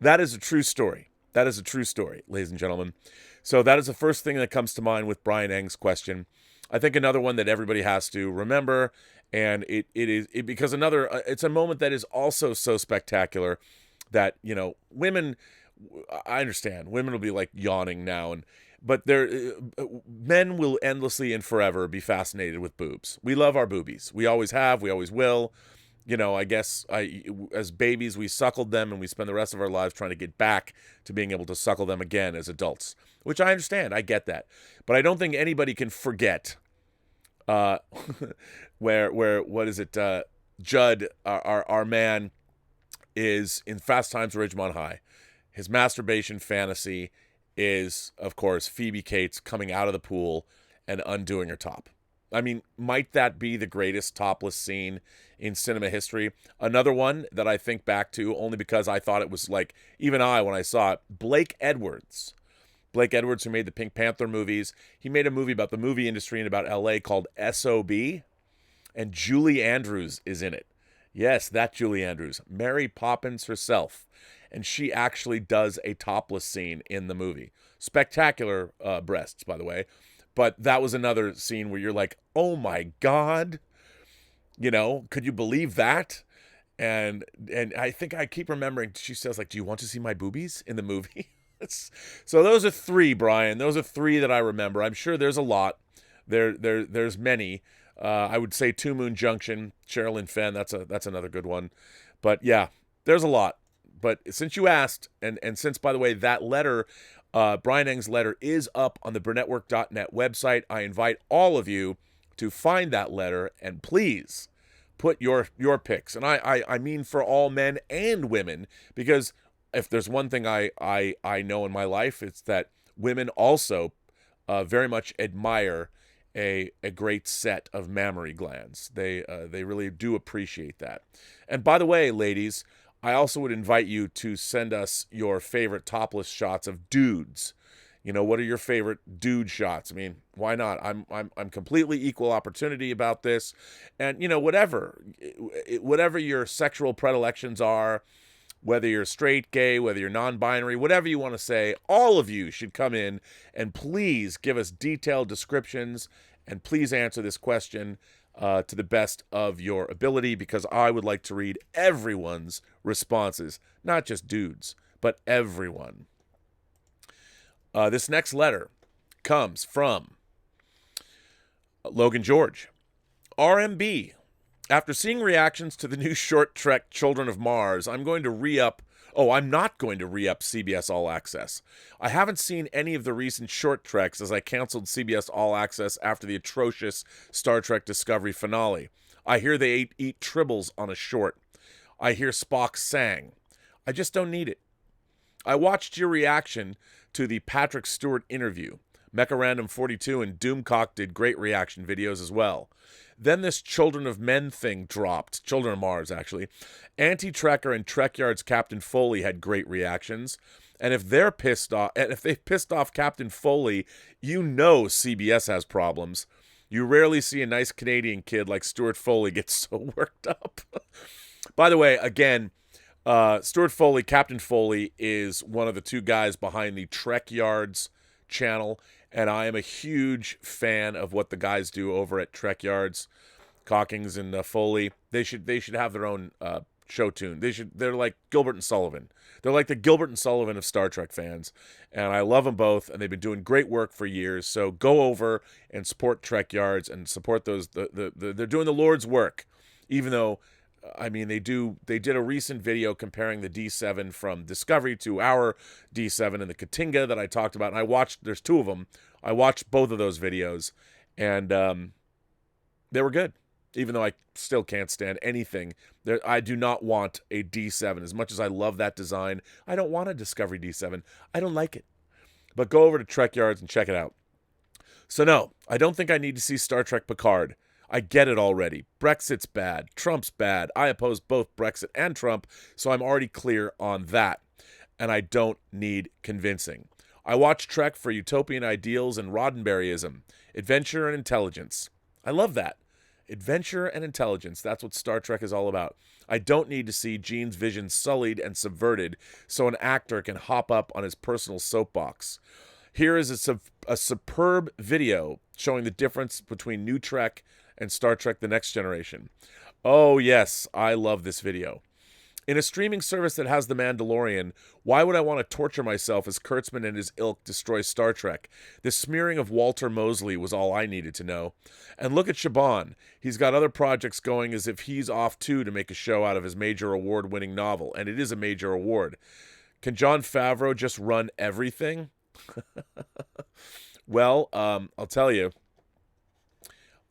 S1: That is a true story. That is a true story, ladies and gentlemen. So that is the first thing that comes to mind with Brian Eng's question. I think another one that everybody has to remember, and because it's a moment that is also so spectacular that, women, I understand, women will be like yawning now, but men will endlessly and forever be fascinated with boobs. We love our boobies. We always have, we always will. I guess as babies, we suckled them, and we spend the rest of our lives trying to get back to being able to suckle them again as adults, which I understand. I get that. But I don't think anybody can forget what is it? Judd, our man, is in Fast Times at Ridgemont High. His masturbation fantasy is, of course, Phoebe Cates coming out of the pool and undoing her top. I mean, might that be the greatest topless scene in cinema history? Another one that I think back to only because I thought it was like, even when I saw it, Blake Edwards, who made the Pink Panther movies. He made a movie about the movie industry and about LA called S.O.B., and Julie Andrews is in it. Yes, that Julie Andrews, Mary Poppins herself. And she actually does a topless scene in the movie. Spectacular breasts, by the way. But that was another scene where you're like, oh my God, could you believe that? And I think I keep remembering, she says, like, do you want to see my boobies in the movie? So those are three, Brian. Those are three that I remember. I'm sure there's a lot. There's many. I would say Two Moon Junction, Sherilyn Fenn. That's another good one. But yeah, there's a lot. But since you asked, and since, by the way, that letter, Brian Eng's letter, is up on the Burnettwork.net website, I invite all of you to find that letter and please put your picks. And I mean for all men and women, because if there's one thing I know in my life, it's that women also very much admire a great set of mammary glands. They really do appreciate that. And by the way, ladies, I also would invite you to send us your favorite topless shots of dudes. What are your favorite dude shots? I mean, why not? I'm completely equal opportunity about this. And, whatever your sexual predilections are, whether you're straight, gay, whether you're non-binary, whatever you want to say, all of you should come in and please give us detailed descriptions and please answer this question to the best of your ability, because I would like to read everyone's responses, not just dudes, but everyone. This next letter comes from Logan George. RMB. After seeing reactions to the new short trek Children of Mars, I'm not going to re-up CBS All Access. I haven't seen any of the recent short treks as I canceled CBS All Access after the atrocious Star Trek Discovery finale. I hear they eat tribbles on a short. I hear Spock sang. I just don't need it. I watched your reaction to the Patrick Stewart interview. Mecha Random 42 and Doomcock did great reaction videos as well. Then this Children of Men thing dropped. Children of Mars, actually. Anti-Trekker and Trekyard's Captain Foley had great reactions. And if they've pissed off Captain Foley, CBS has problems. You rarely see a nice Canadian kid like Stuart Foley get so worked up. By the way, again, Stuart Foley, Captain Foley, is one of the two guys behind the Trekyards channel. And I am a huge fan of what the guys do over at Trekyards, Cockings and Foley. They should have their own show tune. They're like Gilbert and Sullivan. They're like the Gilbert and Sullivan of Star Trek fans. And I love them both, and they've been doing great work for years. So go over and support Trekyards and support those. They're doing the Lord's work, even though, I mean, they did a recent video comparing the D7 from Discovery to our D7 and the Katinga that I talked about. And there's two of them. I watched both of those videos, and they were good, even though I still can't stand anything. I do not want a D7. As much as I love that design, I don't want a Discovery D7. I don't like it. But go over to Trekyards and check it out. So no, I don't think I need to see Star Trek Picard. I get it already. Brexit's bad. Trump's bad. I oppose both Brexit and Trump, so I'm already clear on that. And I don't need convincing. I watch Trek for utopian ideals and Roddenberryism, adventure and intelligence. I love that. Adventure and intelligence. That's what Star Trek is all about. I don't need to see Gene's vision sullied and subverted so an actor can hop up on his personal soapbox. Here is a superb video showing the difference between New Trek and Star Trek The Next Generation. Oh, yes, I love this video. In a streaming service that has The Mandalorian, why would I want to torture myself as Kurtzman and his ilk destroy Star Trek? The smearing of Walter Mosley was all I needed to know. And look at Shaban. He's got other projects going as if he's off too to make a show out of his major award-winning novel, and it is a major award. Can Jon Favreau just run everything? Well, I'll tell you,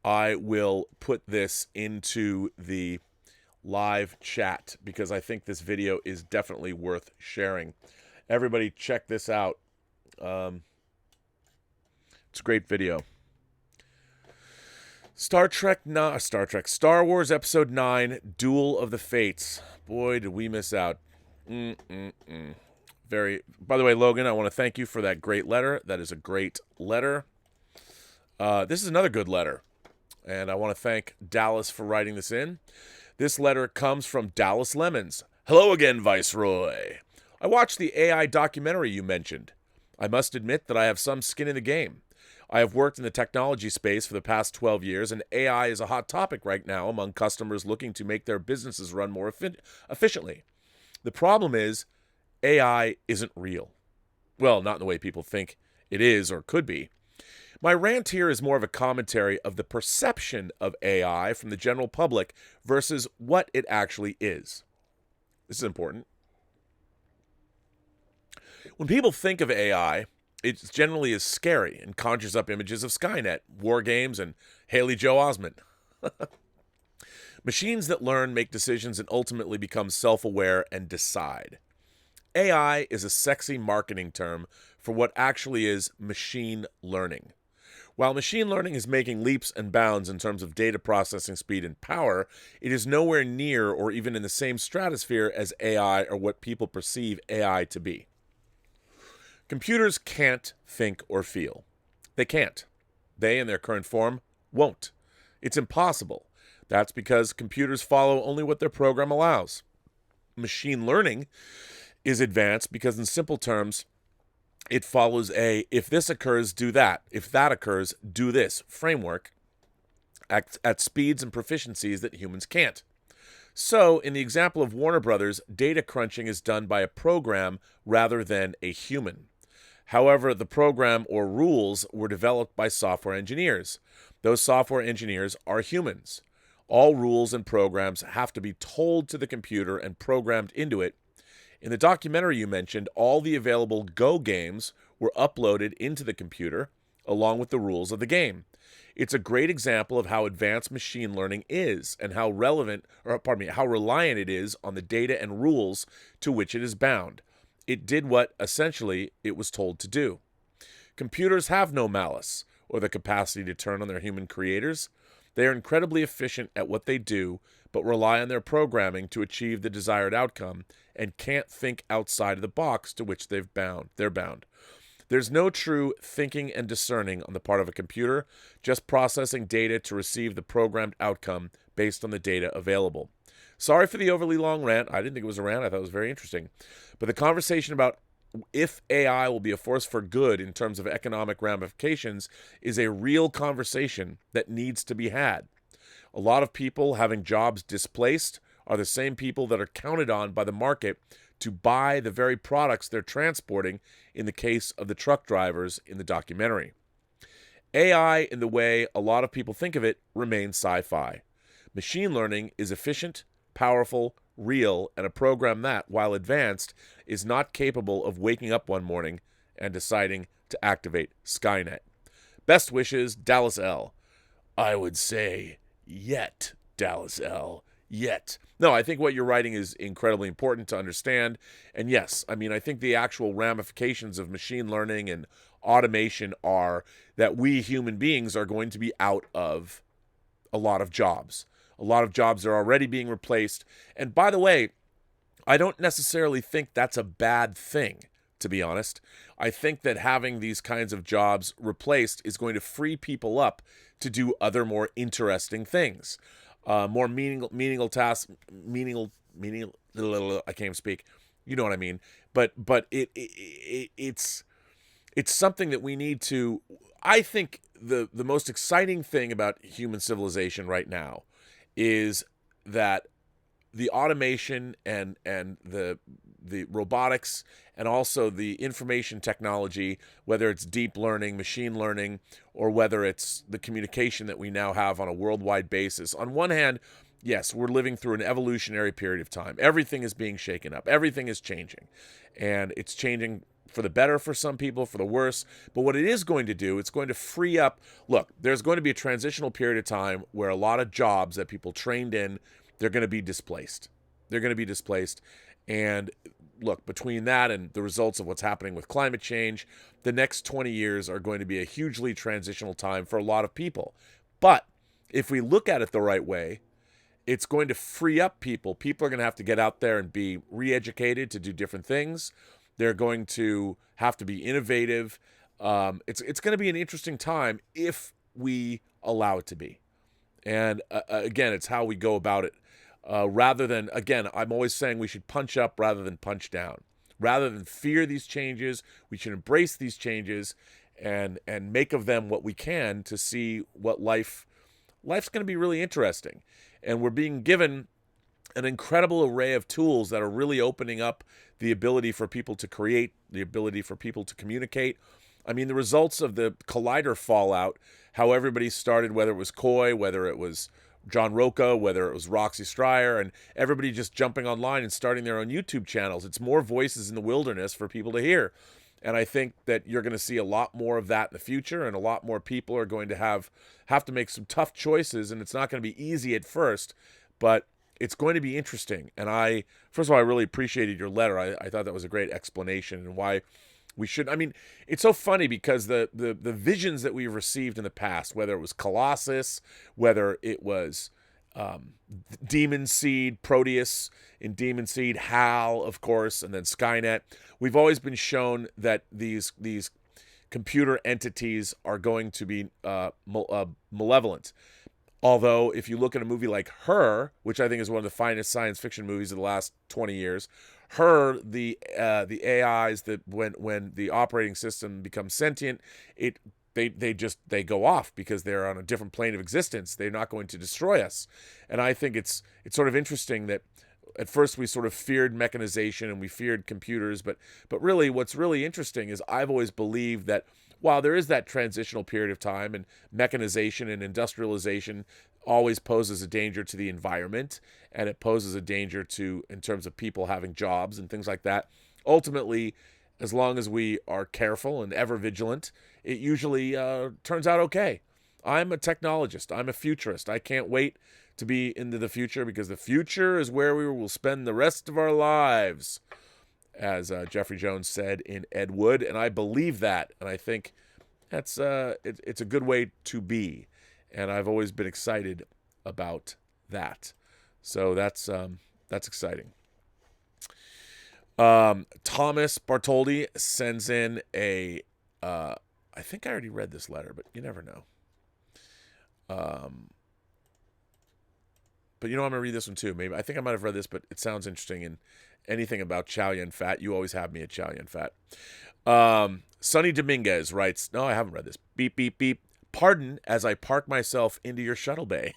S1: I will put this into the live chat because I think this video is definitely worth sharing. Everybody check this out. It's a great video. Star Wars Episode 9, Duel of the Fates. Boy, did we miss out. By the way, Logan, I want to thank you for that great letter. That is a great letter. This is another good letter. And I want to thank Dallas for writing this in. This letter comes from Dallas Lemons. Hello again, Viceroy. I watched the AI documentary you mentioned. I must admit that I have some skin in the game. I have worked in the technology space for the past 12 years, and AI is a hot topic right now among customers looking to make their businesses run more efficiently. The problem is, AI isn't real. Well, not in the way people think it is or could be. My rant here is more of a commentary of the perception of AI from the general public versus what it actually is. This is important. When people think of AI, it generally is scary and conjures up images of Skynet, war games, and Haley Joel Osment. Machines that learn, make decisions, and ultimately become self-aware and decide. AI is a sexy marketing term for what actually is machine learning. While machine learning is making leaps and bounds in terms of data processing speed and power, it is nowhere near or even in the same stratosphere as AI or what people perceive AI to be. Computers can't think or feel. They can't. They, in their current form, won't. It's impossible. That's because computers follow only what their program allows. Machine learning is advanced because, in simple terms, it follows a if this occurs, do that. If that occurs, do this framework at speeds and proficiencies that humans can't. So, in the example of Warner Brothers, data crunching is done by a program rather than a human. However, the program or rules were developed by software engineers. Those software engineers are humans. All rules and programs have to be told to the computer and programmed into it. In the documentary you mentioned, all the available Go games were uploaded into the computer, along with the rules of the game. It's a great example of how advanced machine learning is and how reliant it is on the data and rules to which it is bound. It did what, essentially, it was told to do. Computers have no malice or the capacity to turn on their human creators. They are incredibly efficient at what they do, but rely on their programming to achieve the desired outcome and can't think outside of the box to which they're bound. There's no true thinking and discerning on the part of a computer, just processing data to receive the programmed outcome based on the data available. Sorry for the overly long rant. I didn't think it was a rant. I thought it was very interesting. But the conversation about if AI will be a force for good in terms of economic ramifications is a real conversation that needs to be had. A lot of people having jobs displaced are the same people that are counted on by the market to buy the very products they're transporting in the case of the truck drivers in the documentary. AI, in the way a lot of people think of it, remains sci-fi. Machine learning is efficient, powerful, real, and a program that, while advanced, is not capable of waking up one morning and deciding to activate Skynet. Best wishes, Dallas L. I would say, yet, Dallas L. Yet. No, I think what you're writing is incredibly important to understand. And yes, I mean, I think the actual ramifications of machine learning and automation are that we human beings are going to be out of a lot of jobs. A lot of jobs are already being replaced. And by the way, I don't necessarily think that's a bad thing, to be honest. I think that having these kinds of jobs replaced is going to free people up to do other more interesting things, more meaningful tasks, meaningful. I can't even speak. You know what I mean? But it's something that we need to. I think the most exciting thing about human civilization right now is that the automation and the robotics and also the information technology, whether it's deep learning, machine learning, or whether it's the communication that we now have on a worldwide basis. On one hand, yes, we're living through an evolutionary period of time. Everything is being shaken up. Everything is changing. And it's changing for the better for some people, for the worse. But what it is going to do, it's going to free up. Look, there's going to be a transitional period of time where a lot of jobs that people trained in, they're going to be displaced. They're going to be displaced. And look, between that and the results of what's happening with climate change, the next 20 years are going to be a hugely transitional time for a lot of people. But if we look at it the right way, it's going to free up people. People are going to have to get out there and be re-educated to do different things. They're going to have to be innovative. It's going to be an interesting time if we allow it to be. And again, it's how we go about it. Rather than, again, I'm always saying we should punch up rather than punch down. Rather than fear these changes, we should embrace these changes and make of them what we can to see what life's going to be really interesting. And we're being given an incredible array of tools that are really opening up the ability for people to create, the ability for people to communicate. I mean, the results of the Collider fallout, how everybody started, whether it was Coy, whether it was John Roca, whether it was Roxy Stryer, and everybody just jumping online and starting their own YouTube channels. It's more voices in the wilderness for people to hear. And I think that you're going to see a lot more of that in the future, and a lot more people are going to have to make some tough choices, and it's not going to be easy at first, but it's going to be interesting. And first of all, I really appreciated your letter. I thought that was a great explanation and why we should. I mean, it's so funny because the visions that we've received in the past, whether it was Colossus, whether it was Demon Seed, Proteus in Demon Seed, HAL, of course, and then Skynet, we've always been shown that these computer entities are going to be malevolent. Although, if you look at a movie like Her, which I think is one of the finest science fiction movies of the last 20 years, Her, the AIs that when the operating system becomes sentient, they go off because they're on a different plane of existence. They're not going to destroy us. And I think it's sort of interesting that at first we sort of feared mechanization and we feared computers, but really what's really interesting is I've always believed that while there is that transitional period of time and mechanization and industrialization always poses a danger to the environment, and it poses a danger in terms of people having jobs and things like that, ultimately, as long as we are careful and ever vigilant, it usually turns out okay. I'm a technologist. I'm a futurist. I can't wait to be into the future because the future is where we will spend the rest of our lives, as Jeffrey Jones said in Ed Wood, and I believe that, and I think that's it's a good way to be, and I've always been excited about that. So that's exciting. Thomas Bartoldi sends in a I think I already read this letter, but you never know. But you know, I'm gonna read this one too. Maybe I think I might have read this, but it sounds interesting. And anything about Chow Yun-Fat, you always have me at Chow Yun-Fat. Sonny Dominguez writes, no, I haven't read this. Beep, beep, beep. Pardon as I park myself into your shuttle bay.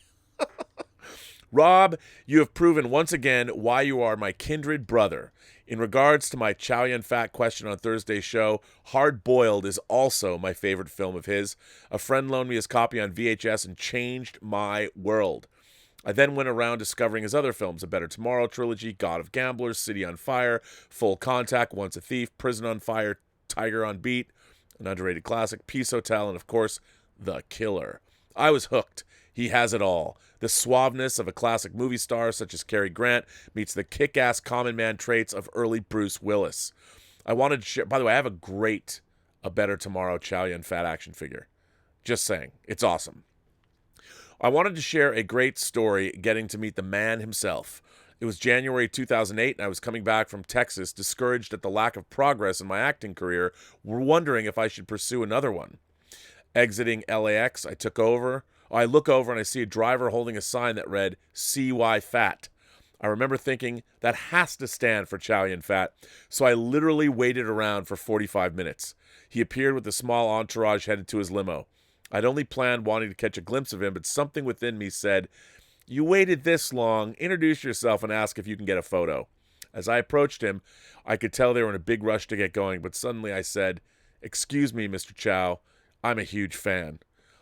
S1: Rob, you have proven once again why you are my kindred brother. In regards to my Chow Yun-Fat question on Thursday's show, Hard Boiled is also my favorite film of his. A friend loaned me his copy on VHS and changed my world. I then went around discovering his other films, A Better Tomorrow trilogy, God of Gamblers, City on Fire, Full Contact, Once a Thief, Prison on Fire, Tiger on Beat, an underrated classic, Peace Hotel, and of course, The Killer. I was hooked. He has it all. The suaveness of a classic movie star such as Cary Grant meets the kick-ass common man traits of early Bruce Willis. I wanted to share, by the way, I have a great A Better Tomorrow Chow Yun-Fat action figure. Just saying. It's awesome. I wanted to share a great story getting to meet the man himself. It was January 2008, and I was coming back from Texas, discouraged at the lack of progress in my acting career, wondering if I should pursue another one. Exiting LAX, I took over I look over and I see a driver holding a sign that read, CY Fat. I remember thinking that has to stand for Chow Yun-Fat, so I literally waited around for 45 minutes. He appeared with a small entourage headed to his limo. I'd only planned wanting to catch a glimpse of him, but something within me said, you waited this long, introduce yourself and ask if you can get a photo. As I approached him, I could tell they were in a big rush to get going, but suddenly I said, excuse me, Mr. Chow, I'm a huge fan.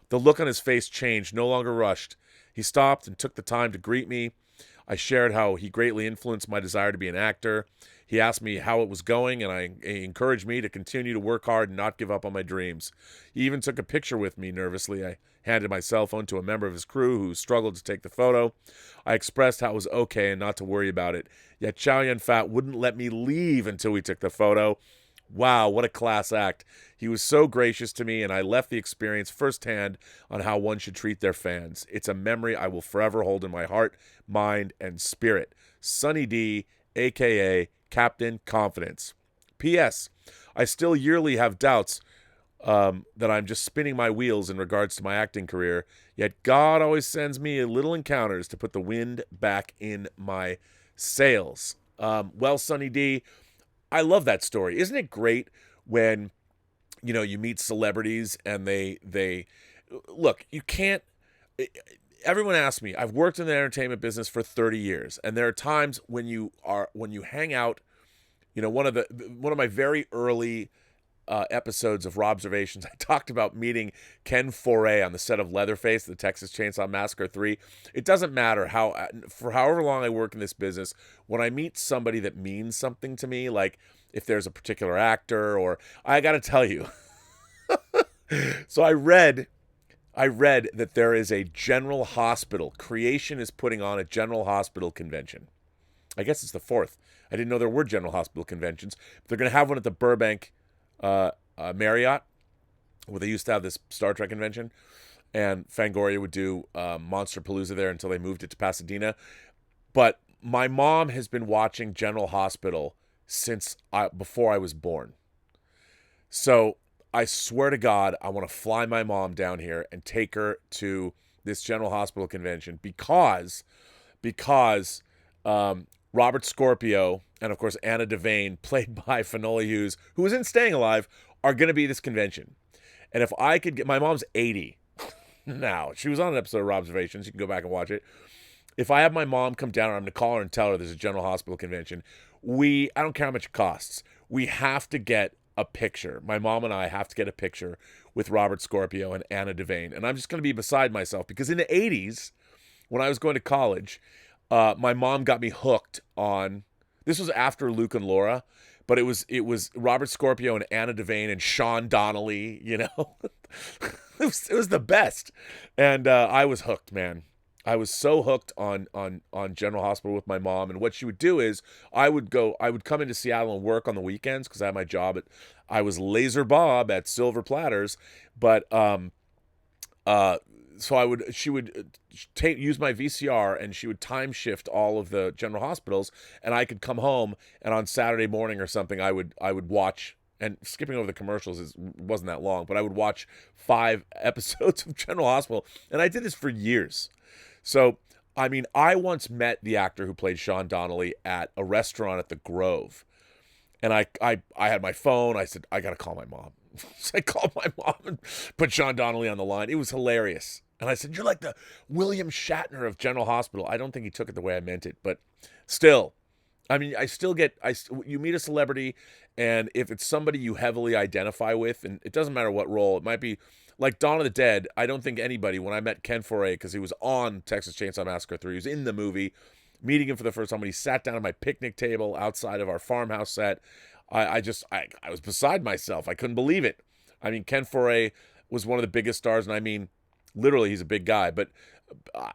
S1: The look on his face changed, no longer rushed. He stopped and took the time to greet me. I shared how he greatly influenced my desire to be an actor. He asked me how it was going, and he encouraged me to continue to work hard and not give up on my dreams. He even took a picture with me nervously. I handed my cell phone to a member of his crew who struggled to take the photo. I expressed how it was okay and not to worry about it. Yet Chow Yun-Fat wouldn't let me leave until we took the photo. Wow, what a class act. He was so gracious to me, and I left the experience firsthand on how one should treat their fans. It's a memory I will forever hold in my heart, mind, and spirit. Sonny D, a.k.a. Captain Confidence. P.S. I still yearly have doubts that I'm just spinning my wheels in regards to my acting career, yet God always sends me little encounters to put the wind back in my sails. Well, Sonny D, I love that story. Isn't it great when, you meet celebrities and they look, you can't, everyone asks me, I've worked in the entertainment business for 30 years. And there are times when you hang out, one of my very early episodes of Robservations, I talked about meeting Ken Foray on the set of Leatherface, the Texas Chainsaw Massacre 3. It doesn't matter for however long I work in this business, when I meet somebody that means something to me, like if there's a particular actor, or I got to tell you. So I read that there is a General Hospital. Creation is putting on a General Hospital convention. I guess it's the 4th. I didn't know there were General Hospital conventions. But they're going to have one at the Burbank Marriott, where they used to have this Star Trek convention, and Fangoria would do Monster Palooza there until they moved it to Pasadena. But my mom has been watching General Hospital since before I was born. So I swear to God, I want to fly my mom down here and take her to this General Hospital convention because Robert Scorpio and, of course, Anna Devane, played by Finola Hughes, who was in Staying Alive, are going to be at this convention. And if I could get... My mom's 80 now. She was on an episode of Robservations. You can go back and watch it. If I have my mom come down, I'm going to call her and tell her there's a General Hospital convention. I don't care how much it costs. We have to get a picture. My mom and I have to get a picture with Robert Scorpio and Anna Devane. And I'm just going to be beside myself because in the 80s, when I was going to college... my mom got me hooked on, this was after Luke and Laura, but it was Robert Scorpio and Anna Devane and Sean Donnelly, it was the best. And I was hooked, man. I was so hooked on General Hospital with my mom. And what she would do is I would come into Seattle and work on the weekends because I had my job I was Laser Bob at Silver Platters, but so she would use my VCR and she would time shift all of the General Hospitals, and I could come home, and on Saturday morning or something I would watch, and skipping over the commercials wasn't that long, but I would watch 5 episodes of General Hospital, and I did this for years. So, I mean, I once met the actor who played Sean Donnelly at a restaurant at the Grove, and I had my phone. I said, I got to call my mom. So I called my mom and put Sean Donnelly on the line. It was hilarious. And I said, you're like the William Shatner of General Hospital. I don't think he took it the way I meant it, but still, I mean, you meet a celebrity, and if it's somebody you heavily identify with, and it doesn't matter what role, it might be like Dawn of the Dead. I don't think anybody, when I met Ken Foray, because he was on Texas Chainsaw Massacre 3, he was in the movie, meeting him for the first time when he sat down at my picnic table outside of our farmhouse set, I was beside myself. I couldn't believe it. I mean, Ken Foray was one of the biggest stars, and I mean, literally, he's a big guy, but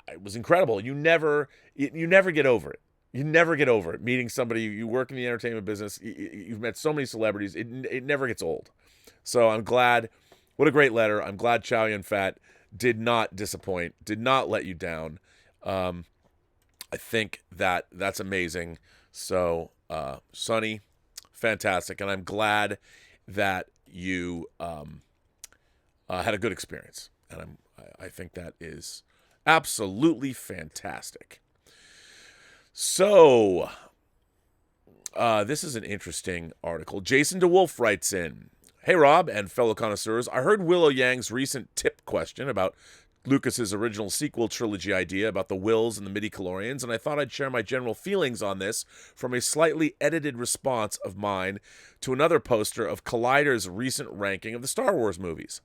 S1: it was incredible. You never get over it. You never get over it. Meeting somebody, you work in the entertainment business, you've met so many celebrities, it never gets old. So I'm glad. What a great letter. I'm glad Chow Yun-Fat did not disappoint, did not let you down. I think that's amazing. So, Sonny, fantastic. And I'm glad that you had a good experience. And I think that is absolutely fantastic. So, this is an interesting article. Jason DeWolf writes in, "Hey Rob and fellow connoisseurs, I heard Willow Yang's recent tip question about Lucas's original sequel trilogy idea about the Wills and the Midi-chlorians, and I thought I'd share my general feelings on this from a slightly edited response of mine to another poster of Collider's recent ranking of the Star Wars movies.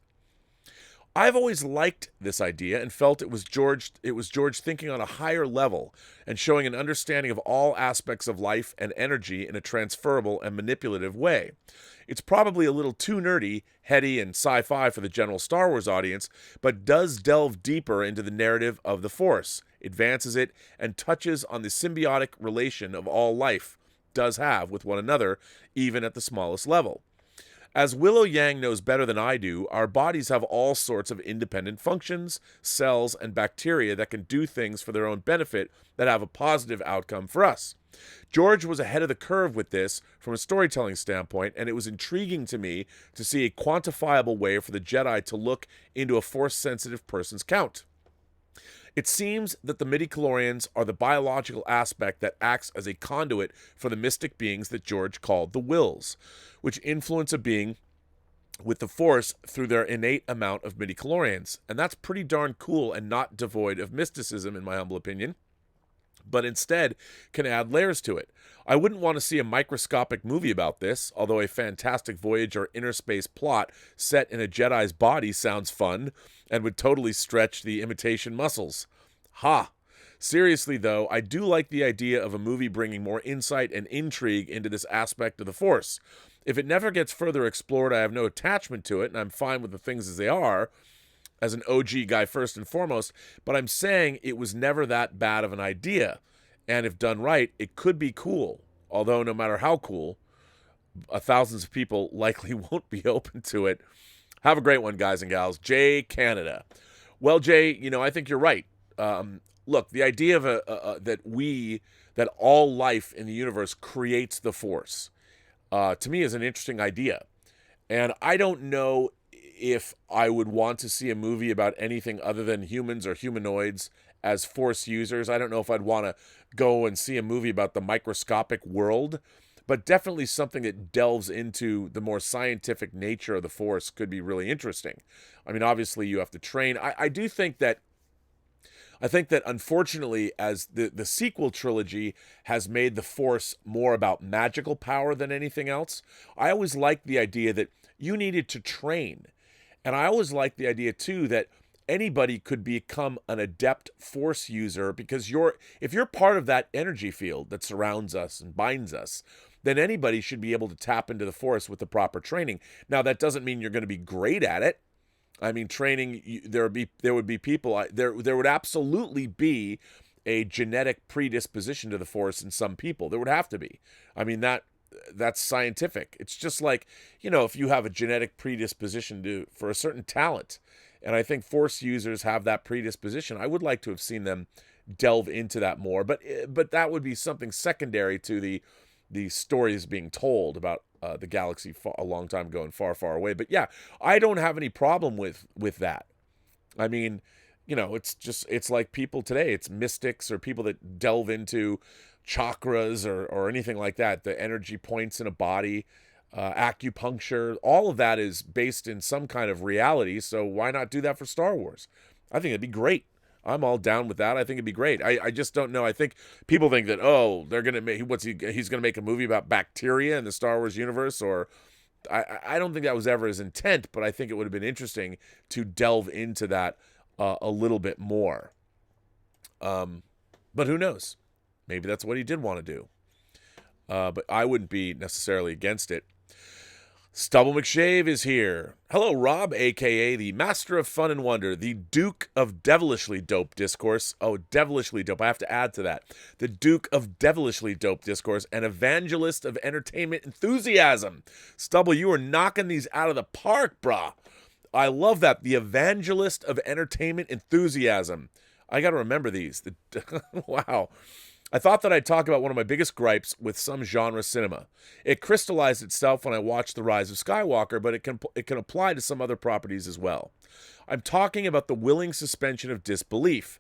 S1: I've always liked this idea and felt it was George thinking on a higher level and showing an understanding of all aspects of life and energy in a transferable and manipulative way. It's probably a little too nerdy, heady, and sci-fi for the general Star Wars audience, but does delve deeper into the narrative of the Force, advances it, and touches on the symbiotic relation of all life does have with one another, even at the smallest level. As Willow Yang knows better than I do, our bodies have all sorts of independent functions, cells, and bacteria that can do things for their own benefit that have a positive outcome for us. George was ahead of the curve with this from a storytelling standpoint, and it was intriguing to me to see a quantifiable way for the Jedi to look into a Force-sensitive person's count. It seems that the Midi-chlorians are the biological aspect that acts as a conduit for the mystic beings that George called the Wills, which influence a being with the Force through their innate amount of Midi-chlorians. And that's pretty darn cool and not devoid of mysticism, in my humble opinion, but instead can add layers to it. I wouldn't want to see a microscopic movie about this, although a fantastic voyage or inner space plot set in a Jedi's body sounds fun and would totally stretch the imitation muscles. Ha! Seriously, though, I do like the idea of a movie bringing more insight and intrigue into this aspect of the Force. If it never gets further explored, I have no attachment to it, and I'm fine with the things as they are, as an OG guy first and foremost, but I'm saying it was never that bad of an idea. And if done right, it could be cool. Although no matter how cool, thousands of people likely won't be open to it. Have a great one, guys and gals. Jay Canada. Well, Jay, I think you're right. Look, the idea of that all life in the universe creates the Force, to me is an interesting idea. And I don't know if I would want to see a movie about anything other than humans or humanoids as Force users. I don't know if I'd want to go and see a movie about the microscopic world, but definitely something that delves into the more scientific nature of the Force could be really interesting. I mean, obviously you have to train. I think that unfortunately, as the sequel trilogy has made the Force more about magical power than anything else, I always liked the idea that you needed to train. And I always liked the idea, too, that anybody could become an adept Force user because if you're part of that energy field that surrounds us and binds us, then anybody should be able to tap into the Force with the proper training. Now, that doesn't mean you're going to be great at it. I mean, training, there would be people, there would absolutely be a genetic predisposition to the Force in some people. There would have to be. I mean, that's scientific. It's just like, if you have a genetic predisposition for a certain talent, and I think Force users have that predisposition, I would like to have seen them delve into that more, but that would be something secondary to the stories being told about the galaxy a long time ago and far, far away. But yeah, I don't have any problem with that. I mean, it's like people today, it's mystics or people that delve into chakras or anything like that, the energy points in a body, acupuncture, all of that is based in some kind of reality. So why not do that for Star Wars? I think it'd be great. I'm all down with that. I think it'd be great. I just don't know. I think people think that, they're going to make, he's going to make a movie about bacteria in the Star Wars universe, or I don't think that was ever his intent, but I think it would have been interesting to delve into that a little bit more. But who knows? Maybe that's what he did want to do. But I wouldn't be necessarily against it. Stubble McShave is here. Hello, Rob, a.k.a. the Master of Fun and Wonder, the Duke of Devilishly Dope Discourse. Oh, Devilishly Dope. I have to add to that. The Duke of Devilishly Dope Discourse and Evangelist of Entertainment Enthusiasm. Stubble, you are knocking these out of the park, brah. I love that. The Evangelist of Entertainment Enthusiasm. I got to remember these. Wow. I thought that I'd talk about one of my biggest gripes with some genre cinema. It crystallized itself when I watched The Rise of Skywalker, but it can apply to some other properties as well. I'm talking about the willing suspension of disbelief,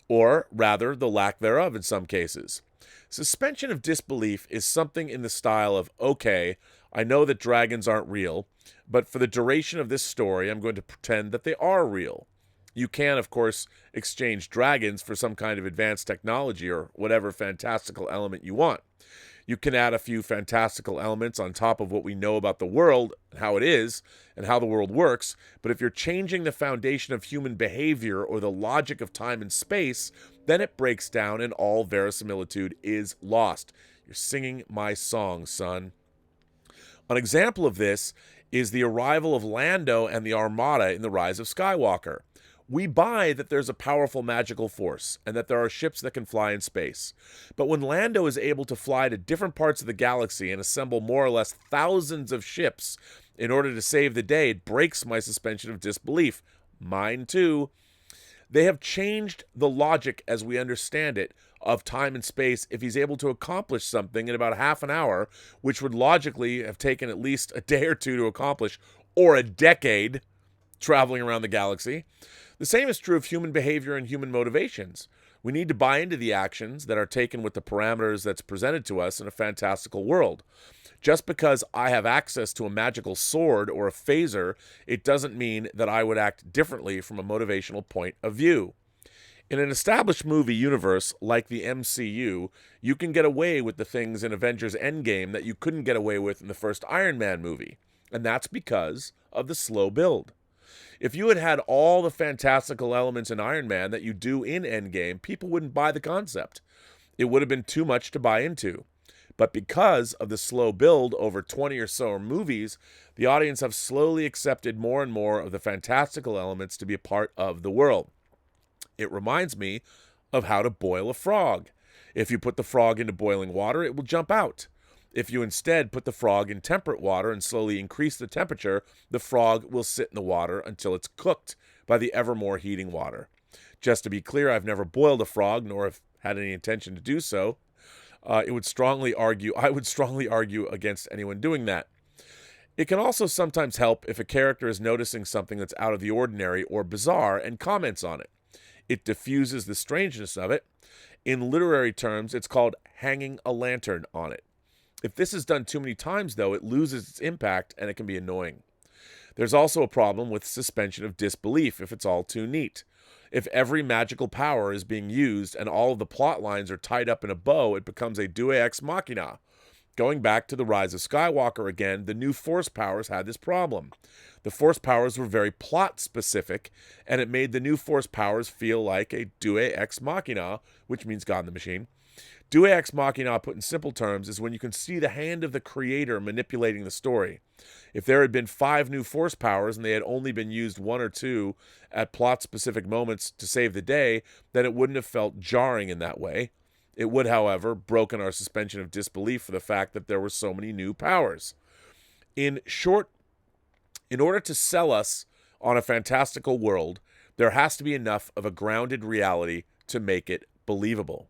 S1: or rather, the lack thereof in some cases. Suspension of disbelief is something in the style of, okay, I know that dragons aren't real, but for the duration of this story, I'm going to pretend that they are real. You can, of course, exchange dragons for some kind of advanced technology or whatever fantastical element you want. You can add a few fantastical elements on top of what we know about the world, how it is, and how the world works, but if you're changing the foundation of human behavior or the logic of time and space, then it breaks down and all verisimilitude is lost. You're singing my song, son. An example of this is the arrival of Lando and the Armada in The Rise of Skywalker. We buy that there's a powerful magical force and that there are ships that can fly in space. But when Lando is able to fly to different parts of the galaxy and assemble more or less thousands of ships in order to save the day, it breaks my suspension of disbelief. Mine too. They have changed the logic as we understand it of time and space if he's able to accomplish something in about half an hour, which would logically have taken at least a day or two to accomplish, or a decade traveling around the galaxy. The same is true of human behavior and human motivations. We need to buy into the actions that are taken with the parameters that's presented to us in a fantastical world. Just because I have access to a magical sword or a phaser, it doesn't mean that I would act differently from a motivational point of view. In an established movie universe like the MCU, you can get away with the things in Avengers Endgame that you couldn't get away with in the first Iron Man movie. And that's because of the slow build. If you had had all the fantastical elements in Iron Man that you do in Endgame, people wouldn't buy the concept. It would have been too much to buy into. But because of the slow build over 20 or so movies, the audience have slowly accepted more and more of the fantastical elements to be a part of the world. It reminds me of how to boil a frog. If you put the frog into boiling water, it will jump out. If you instead put the frog in temperate water and slowly increase the temperature, the frog will sit in the water until it's cooked by the ever more heating water. Just to be clear, I've never boiled a frog, nor have had any intention to do so. I would strongly argue against anyone doing that. It can also sometimes help if a character is noticing something that's out of the ordinary or bizarre and comments on it. It diffuses the strangeness of it. In literary terms, it's called hanging a lantern on it. If this is done too many times, though, it loses its impact and it can be annoying. There's also a problem with suspension of disbelief if it's all too neat. If every magical power is being used and all of the plot lines are tied up in a bow, it becomes a deus ex machina. Going back to The Rise of Skywalker again, the new Force powers had this problem. The Force powers were very plot-specific, and it made the new Force powers feel like a deus ex machina, which means God in the machine. Deus ex machina, put in simple terms, is when you can see the hand of the creator manipulating the story. If there had been 5 new Force powers and they had only been used 1 or 2 at plot-specific moments to save the day, then it wouldn't have felt jarring in that way. It would, however, broken our suspension of disbelief for the fact that there were so many new powers. In short, in order to sell us on a fantastical world, there has to be enough of a grounded reality to make it believable.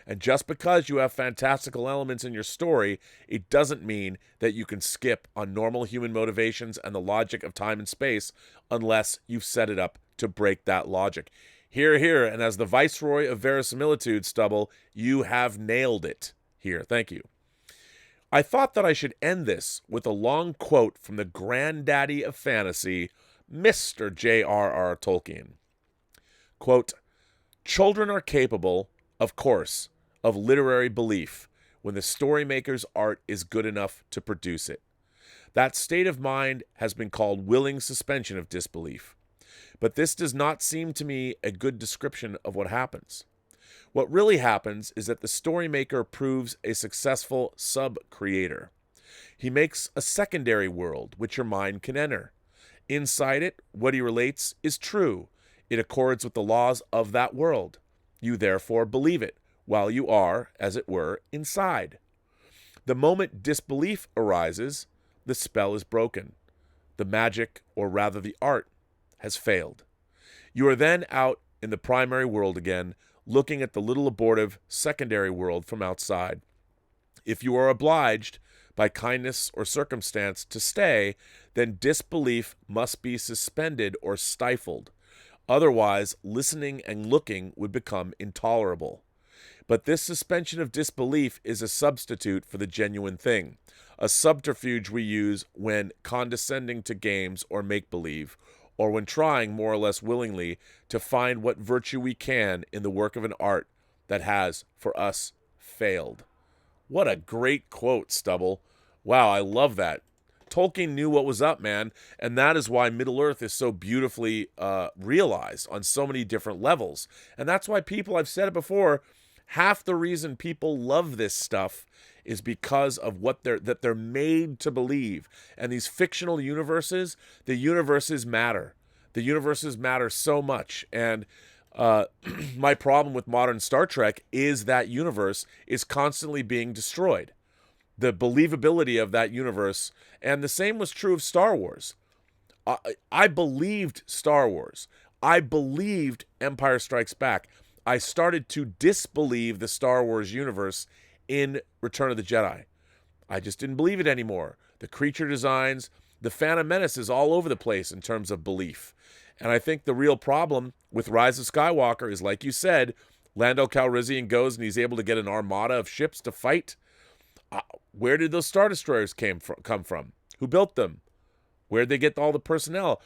S1: And just because you have fantastical elements in your story, it doesn't mean that you can skip on normal human motivations and the logic of time and space unless you've set it up to break that logic. Hear, hear, and as the viceroy of verisimilitude, Stubble, you have nailed it here. Thank you. I thought that I should end this with a long quote from the granddaddy of fantasy, Mr. J.R.R. Tolkien. Quote, "Children are capable, of course, of literary belief when the storymaker's art is good enough to produce it. That state of mind has been called willing suspension of disbelief. But this does not seem to me a good description of what happens. What really happens is that the storymaker proves a successful sub-creator. He makes a secondary world which your mind can enter. Inside it, what he relates is true. It accords with the laws of that world. You therefore believe it, while you are, as it were, inside. The moment disbelief arises, the spell is broken. The magic, or rather the art, has failed. You are then out in the primary world again, looking at the little abortive secondary world from outside. If you are obliged by kindness or circumstance to stay, then disbelief must be suspended or stifled. Otherwise, listening and looking would become intolerable. But this suspension of disbelief is a substitute for the genuine thing, a subterfuge we use when condescending to games or make-believe, or when trying more or less willingly to find what virtue we can in the work of an art that has, for us, failed. What a great quote, Stubble. Wow, I love that. Tolkien knew what was up, man, and that is why Middle-earth is so beautifully realized on so many different levels. And that's why people, I've said it before, half the reason people love this stuff is because of what they're made to believe. And these fictional universes, the universes matter. The universes matter so much. And my problem with modern Star Trek is that universe is constantly being destroyed. The believability of that universe, and the same was true of Star Wars. I believed Star Wars. I believed Empire Strikes Back. I started to disbelieve the Star Wars universe in Return of the Jedi. I just didn't believe it anymore. The creature designs, the Phantom Menace is all over the place in terms of belief. And I think the real problem with Rise of Skywalker is, like you said, Lando Calrissian goes and he's able to get an armada of ships to fight. Where did those Star Destroyers come from? Who built them? Where'd they get all the personnel?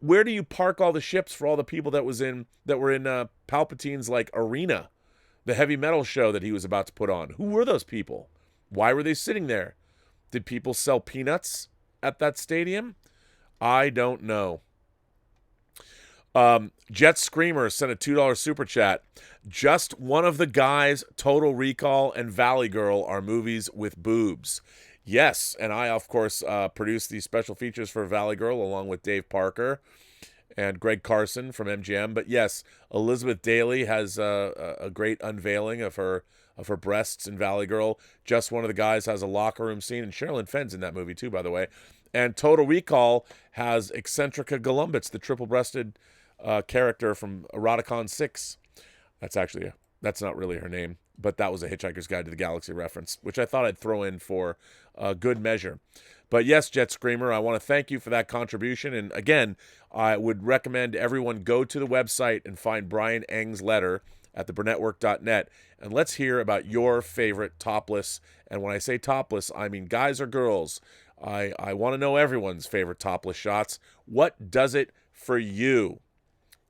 S1: Where do you park all the ships for all the people that were in Palpatine's arena, the heavy metal show that he was about to put on? Who were those people? Why were they sitting there? Did people sell peanuts at that stadium? I don't know. Jet Screamer sent a $2 super chat. Just one of the guys, Total Recall and Valley Girl are movies with boobs. Yes, and I, of course, produced these special features for Valley Girl along with Dave Parker and Greg Carson from MGM. But yes, Elizabeth Daly has a great unveiling of her breasts in Valley Girl. Just one of the guys has a locker room scene, and Sherilyn Fenn's in that movie too, by the way. And Total Recall has Eccentrica Golumbitz, the triple-breasted character from Eroticon 6. That's not really her name, but that was a Hitchhiker's Guide to the Galaxy reference, which I thought I'd throw in for good measure. But yes, Jet Screamer, I want to thank you for that contribution. And again, I would recommend everyone go to the website and find Bryan Eng's letter at theburnettwork.net, and let's hear about your favorite topless. And when I say topless, I mean guys or girls. I want to know everyone's favorite topless shots. What does it for you?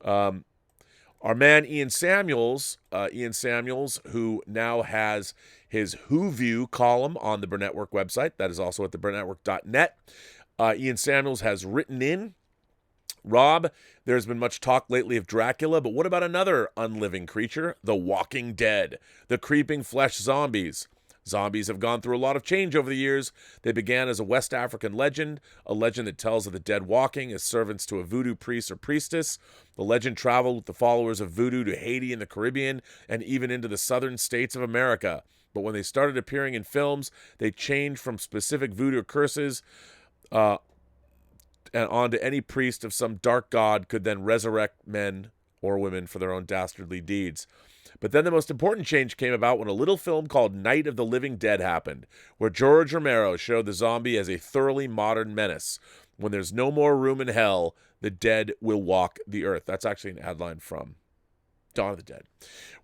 S1: Our man Ian Samuels, who now has his Who View column on the Burnettwork website. That is also at theburnettwork.net. Ian Samuels has written in, Rob, there's been much talk lately of Dracula, but what about another unliving creature? The Walking Dead, the creeping flesh zombies. Zombies have gone through a lot of change over the years. They began as a West African legend, a legend that tells of the dead walking as servants to a voodoo priest or priestess. The legend traveled with the followers of voodoo to Haiti and the Caribbean, and even into the southern states of America. But when they started appearing in films, they changed from specific voodoo curses and onto any priest of some dark god could then resurrect men or women for their own dastardly deeds. But then the most important change came about when a little film called Night of the Living Dead happened, where George Romero showed the zombie as a thoroughly modern menace. When there's no more room in hell, the dead will walk the earth. That's actually an ad-line from Dawn of the Dead.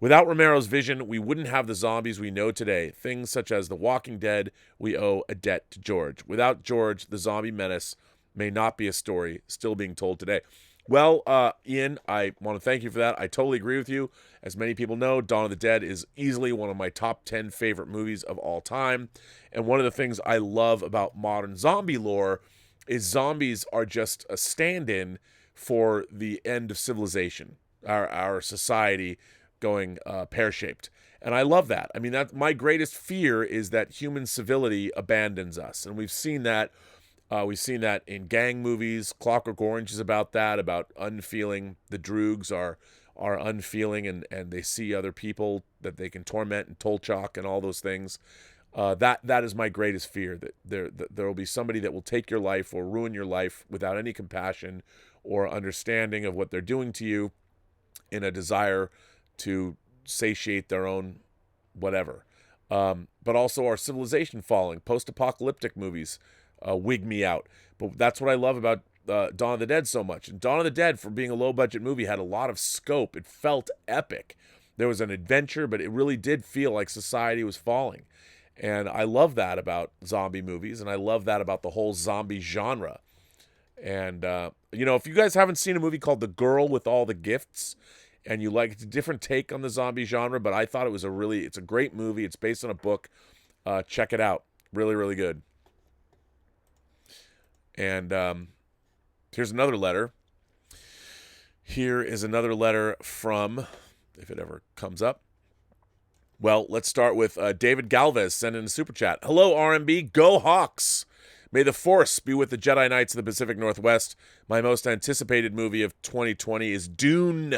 S1: Without Romero's vision, we wouldn't have the zombies we know today. Things such as The Walking Dead, we owe a debt to George. Without George, the zombie menace may not be a story still being told today. Well, Ian, I want to thank you for that. I totally agree with you. As many people know, Dawn of the Dead is easily one of my top 10 favorite movies of all time. And one of the things I love about modern zombie lore is zombies are just a stand-in for the end of civilization, our society going pear-shaped. And I love that. I mean, my greatest fear is that human civility abandons us. And we've seen that. We've seen that in gang movies. Clockwork Orange is about that, about unfeeling. The Droogs are unfeeling, and they see other people that they can torment and Tolchok and all those things. That is my greatest fear, that there will be somebody that will take your life or ruin your life without any compassion or understanding of what they're doing to you in a desire to satiate their own whatever. But also our civilization falling. Post-apocalyptic movies wig me out. But that's what I love about Dawn of the Dead so much. And Dawn of the Dead, for being a low-budget movie, had a lot of scope. It felt epic. There was an adventure, but it really did feel like society was falling. And I love that about zombie movies, and I love that about the whole zombie genre. And, if you guys haven't seen a movie called The Girl with All the Gifts, and you like, it's a different take on the zombie genre, but I thought it's a great movie. It's based on a book. Check it out. Really, really good. And here's another letter. Here is another letter from, if it ever comes up. Well, let's start with David Galvez sending a super chat. Hello, RMB. Go Hawks. May the Force be with the Jedi Knights of the Pacific Northwest. My most anticipated movie of 2020 is Dune.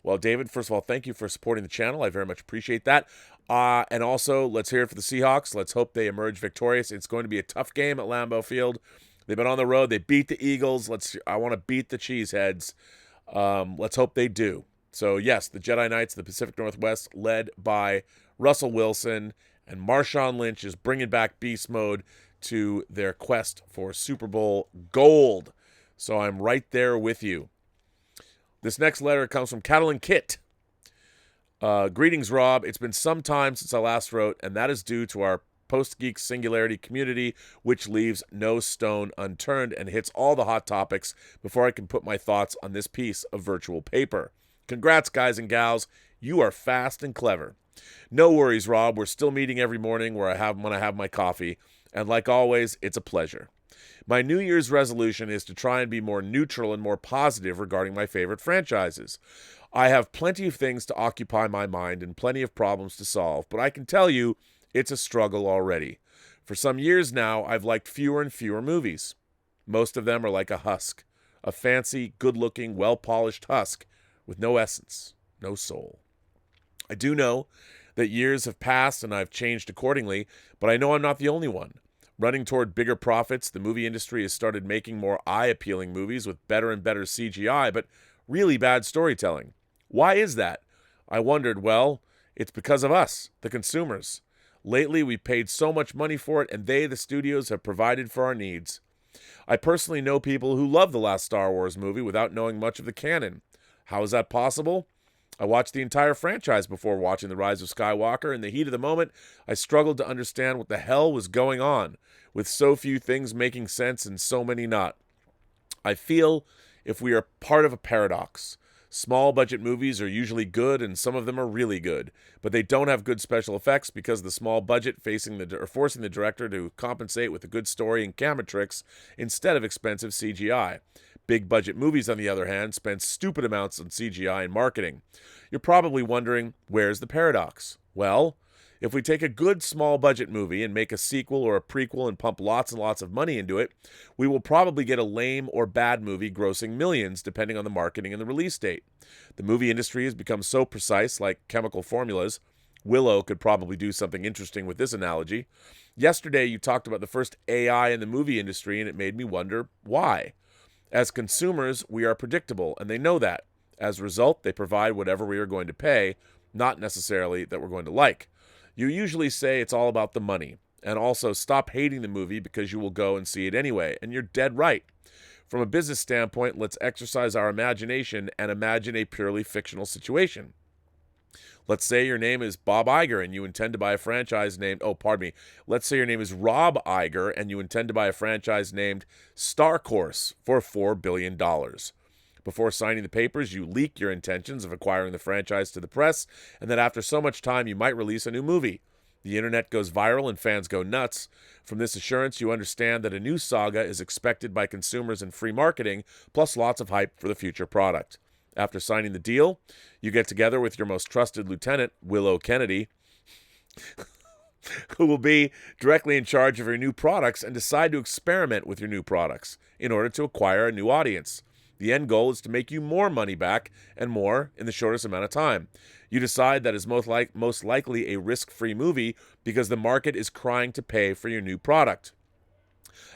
S1: Well, David, first of all, thank you for supporting the channel. I very much appreciate that. And also, let's hear it for the Seahawks. Let's hope they emerge victorious. It's going to be a tough game at Lambeau Field. They've been on the road. They beat the Eagles. I want to beat the Cheeseheads. Let's hope they do. So, yes, the Jedi Knights of the Pacific Northwest, led by Russell Wilson, and Marshawn Lynch is bringing back beast mode to their quest for Super Bowl gold. So I'm right there with you. This next letter comes from Catalan Kit. Greetings, Rob. It's been some time since I last wrote, and that is due to our Post-Geek Singularity community, which leaves no stone unturned and hits all the hot topics before I can put my thoughts on this piece of virtual paper. Congrats, guys and gals. You are fast and clever. No worries, Rob. We're still meeting every morning when I have my coffee, and like always, it's a pleasure. My New Year's resolution is to try and be more neutral and more positive regarding my favorite franchises. I have plenty of things to occupy my mind and plenty of problems to solve, but I can tell you it's a struggle already. For some years now, I've liked fewer and fewer movies. Most of them are like a husk, a fancy, good-looking, well-polished husk with no essence, no soul. I do know that years have passed and I've changed accordingly, but I know I'm not the only one. Running toward bigger profits, the movie industry has started making more eye-appealing movies with better and better CGI, but really bad storytelling. Why is that? I wondered. Well, it's because of us, the consumers. Lately, we've paid so much money for it, and they, the studios, have provided for our needs. I personally know people who love the last Star Wars movie without knowing much of the canon. How is that possible? I watched the entire franchise before watching The Rise of Skywalker. In the heat of the moment, I struggled to understand what the hell was going on, with so few things making sense and so many not. I feel if we are part of a paradox. Small-budget movies are usually good, and some of them are really good, but they don't have good special effects because of the small budget forcing the director to compensate with a good story and camera tricks instead of expensive CGI. Big-budget movies, on the other hand, spend stupid amounts on CGI and marketing. You're probably wondering, where's the paradox? Well, if we take a good small-budget movie and make a sequel or a prequel and pump lots and lots of money into it, we will probably get a lame or bad movie grossing millions, depending on the marketing and the release date. The movie industry has become so precise, like chemical formulas. Willow could probably do something interesting with this analogy. Yesterday, you talked about the first AI in the movie industry, and it made me wonder why. As consumers, we are predictable, and they know that. As a result, they provide whatever we are going to pay, not necessarily that we're going to like. You usually say it's all about the money, and also stop hating the movie because you will go and see it anyway, and you're dead right. From a business standpoint, let's exercise our imagination and imagine a purely fictional situation. Let's say your name is Bob Iger and you intend to buy a franchise named, let's say your name is Rob Iger and you intend to buy a franchise named Star Course for $4 billion. Before signing the papers, you leak your intentions of acquiring the franchise to the press, and then after so much time, you might release a new movie. The internet goes viral and fans go nuts. From this assurance, you understand that a new saga is expected by consumers and free marketing, plus lots of hype for the future product. After signing the deal, you get together with your most trusted lieutenant, Willow Kennedy, who will be directly in charge of your new products, and decide to experiment with your new products in order to acquire a new audience. The end goal is to make you more money back and more in the shortest amount of time. You decide that is most likely a risk-free movie because the market is crying to pay for your new product.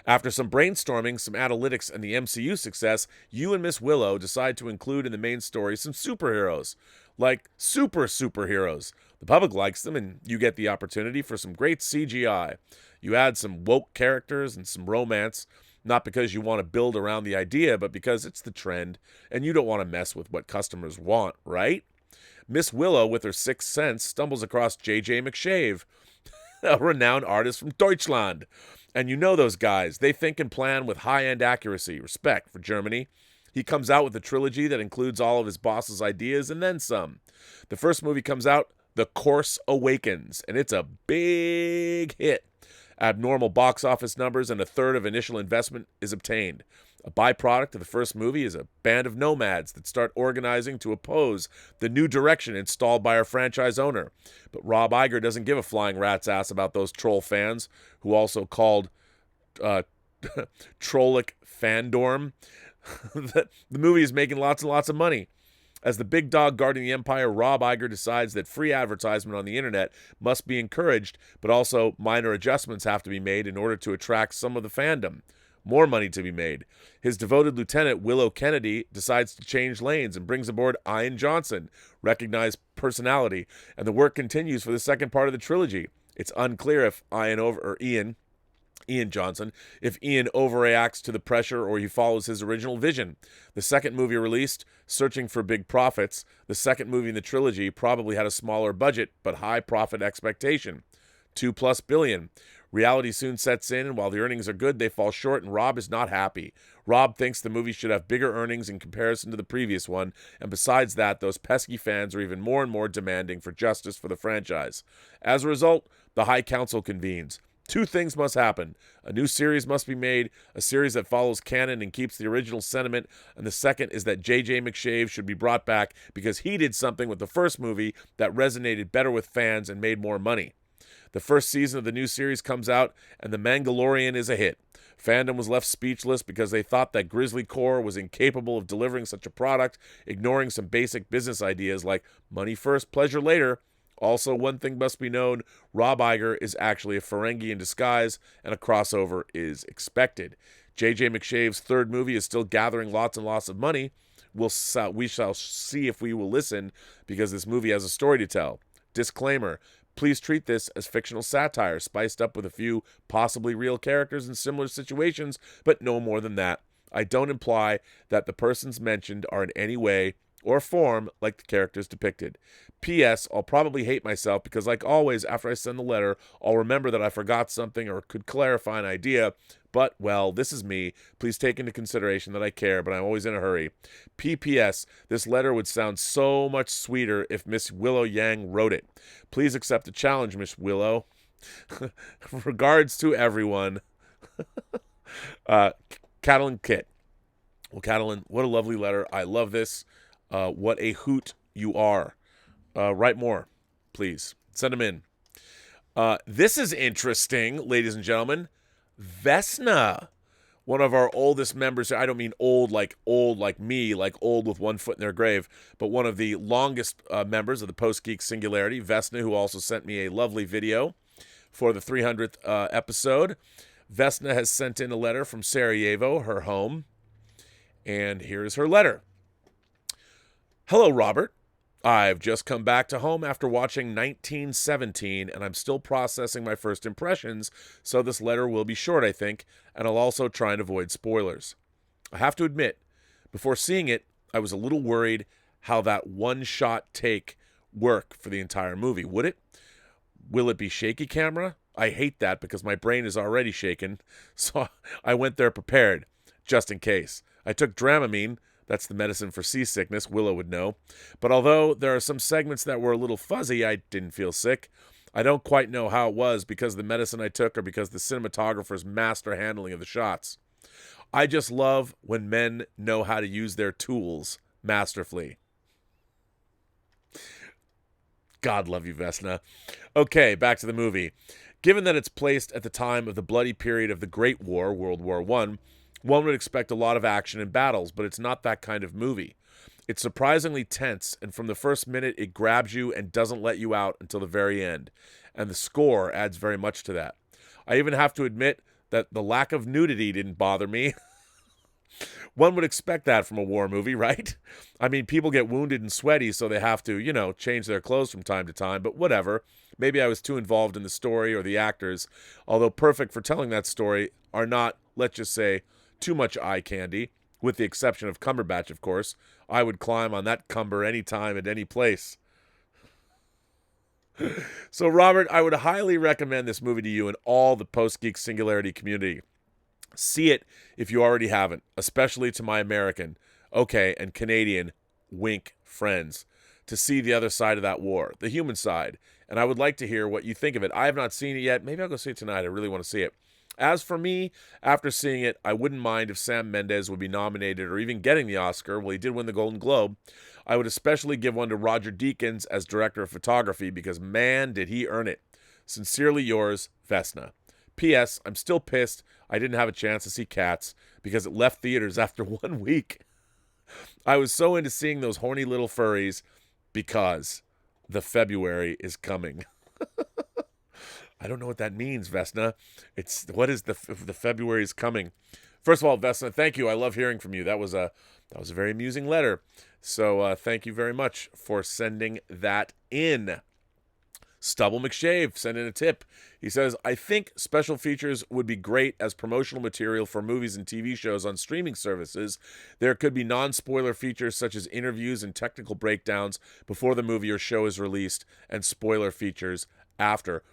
S1: After some brainstorming, some analytics, and the MCU success, you and Miss Willow decide to include in the main story some superheroes. Like superheroes. The public likes them, and you get the opportunity for some great CGI. You add some woke characters and some romance, not because you want to build around the idea, but because it's the trend, and you don't want to mess with what customers want, right? Miss Willow, with her sixth sense, stumbles across JJ McShave, a renowned artist from Deutschland. And you know those guys. They think and plan with high-end accuracy. Respect for Germany. He comes out with a trilogy that includes all of his boss's ideas and then some. The first movie comes out, The Course Awakens, and it's a big hit. Abnormal box office numbers and a third of initial investment is obtained. A byproduct of the first movie is a band of nomads that start organizing to oppose the new direction installed by our franchise owner. But Rob Iger doesn't give a flying rat's ass about those troll fans, who also called Trollic Fandorm. The movie is making lots and lots of money. As the big dog guarding the empire, Rob Iger decides that free advertisement on the internet must be encouraged, but also minor adjustments have to be made in order to attract some of the fandom. More money to be made. His devoted lieutenant, Willow Kennedy, decides to change lanes and brings aboard Ian Johnson, recognized personality, and the work continues for the second part of the trilogy. It's unclear if Ian Johnson, if Ian overreacts to the pressure or he follows his original vision. The second movie released, Searching for Big Profits, the second movie in the trilogy, probably had a smaller budget but high profit expectation. $2+ billion. Reality soon sets in, and while the earnings are good, they fall short, and Rob is not happy. Rob thinks the movie should have bigger earnings in comparison to the previous one, and besides that, those pesky fans are even more and more demanding for justice for the franchise. As a result, the High Council convenes. Two things must happen. A new series must be made, a series that follows canon and keeps the original sentiment, and the second is that JJ McShave should be brought back because he did something with the first movie that resonated better with fans and made more money. The first season of the new series comes out, and The Mandalorian is a hit. Fandom was left speechless because they thought that Grizzly Core was incapable of delivering such a product, ignoring some basic business ideas like money first, pleasure later. Also, one thing must be known, Rob Iger is actually a Ferengi in disguise, and a crossover is expected. JJ McShave's third movie is still gathering lots and lots of money. We shall see if we will listen, because this movie has a story to tell. Disclaimer. Please treat this as fictional satire, spiced up with a few possibly real characters in similar situations, but no more than that. I don't imply that the persons mentioned are in any way or form like the characters depicted. P.S. I'll probably hate myself because, like always, after I send the letter, I'll remember that I forgot something or could clarify an idea. But, well, this is me. Please take into consideration that I care, but I'm always in a hurry. P.P.S. This letter would sound so much sweeter if Miss Willow Yang wrote it. Please accept the challenge, Miss Willow. Regards to everyone. Catalin Kit. Well, Catalin, what a lovely letter. I love this. What a hoot you are. Write more, please. Send them in. This is interesting, ladies and gentlemen. Vesna, one of our oldest members. I don't mean old like me, like old with one foot in their grave, but one of the longest members of the Post-Geek Singularity, Vesna, who also sent me a lovely video for the 300th episode. Vesna has sent in a letter from Sarajevo, her home, and here is her letter. Hello, Robert. I've just come back to home after watching 1917, and I'm still processing my first impressions, so this letter will be short, I think, and I'll also try and avoid spoilers. I have to admit, before seeing it, I was a little worried how that one-shot take work for the entire movie. Would it? Will it be shaky camera? I hate that because my brain is already shaken, so I went there prepared, just in case. I took Dramamine. That's the medicine for seasickness, Willow would know. But although there are some segments that were a little fuzzy, I didn't feel sick. I don't quite know how it was because of the medicine I took or because the cinematographer's master handling of the shots. I just love when men know how to use their tools masterfully. God love you, Vesna. Okay, back to the movie. Given that it's placed at the time of the bloody period of the Great War, World War I, one would expect a lot of action and battles, but it's not that kind of movie. It's surprisingly tense, and from the first minute, it grabs you and doesn't let you out until the very end. And the score adds very much to that. I even have to admit that the lack of nudity didn't bother me. One would expect that from a war movie, right? I mean, people get wounded and sweaty, so they have to, change their clothes from time to time, but whatever. Maybe I was too involved in the story or the actors, although perfect for telling that story, are not, let's just say, too much eye candy, with the exception of Cumberbatch, of course. I would climb on that cumber any time at any place. So, Robert, I would highly recommend this movie to you and all the Post-Geek Singularity community. See it if you already haven't, especially to my American, and Canadian, wink, friends, to see the other side of that war, the human side. And I would like to hear what you think of it. I have not seen it yet. Maybe I'll go see it tonight. I really want to see it. As for me, after seeing it, I wouldn't mind if Sam Mendes would be nominated or even getting the Oscar. Well, he did win the Golden Globe. I would especially give one to Roger Deakins as director of photography because, man, did he earn it. Sincerely yours, Vesna. P.S. I'm still pissed I didn't have a chance to see Cats because it left theaters after 1 week. I was so into seeing those horny little furries because the February is coming. I don't know what that means, Vesna. What is the February is coming? First of all, Vesna, thank you. I love hearing from you. That was a very amusing letter. So thank you very much for sending that in. Stubble McShave sent in a tip. He says, I think special features would be great as promotional material for movies and TV shows on streaming services. There could be non-spoiler features such as interviews and technical breakdowns before the movie or show is released, and spoiler features after.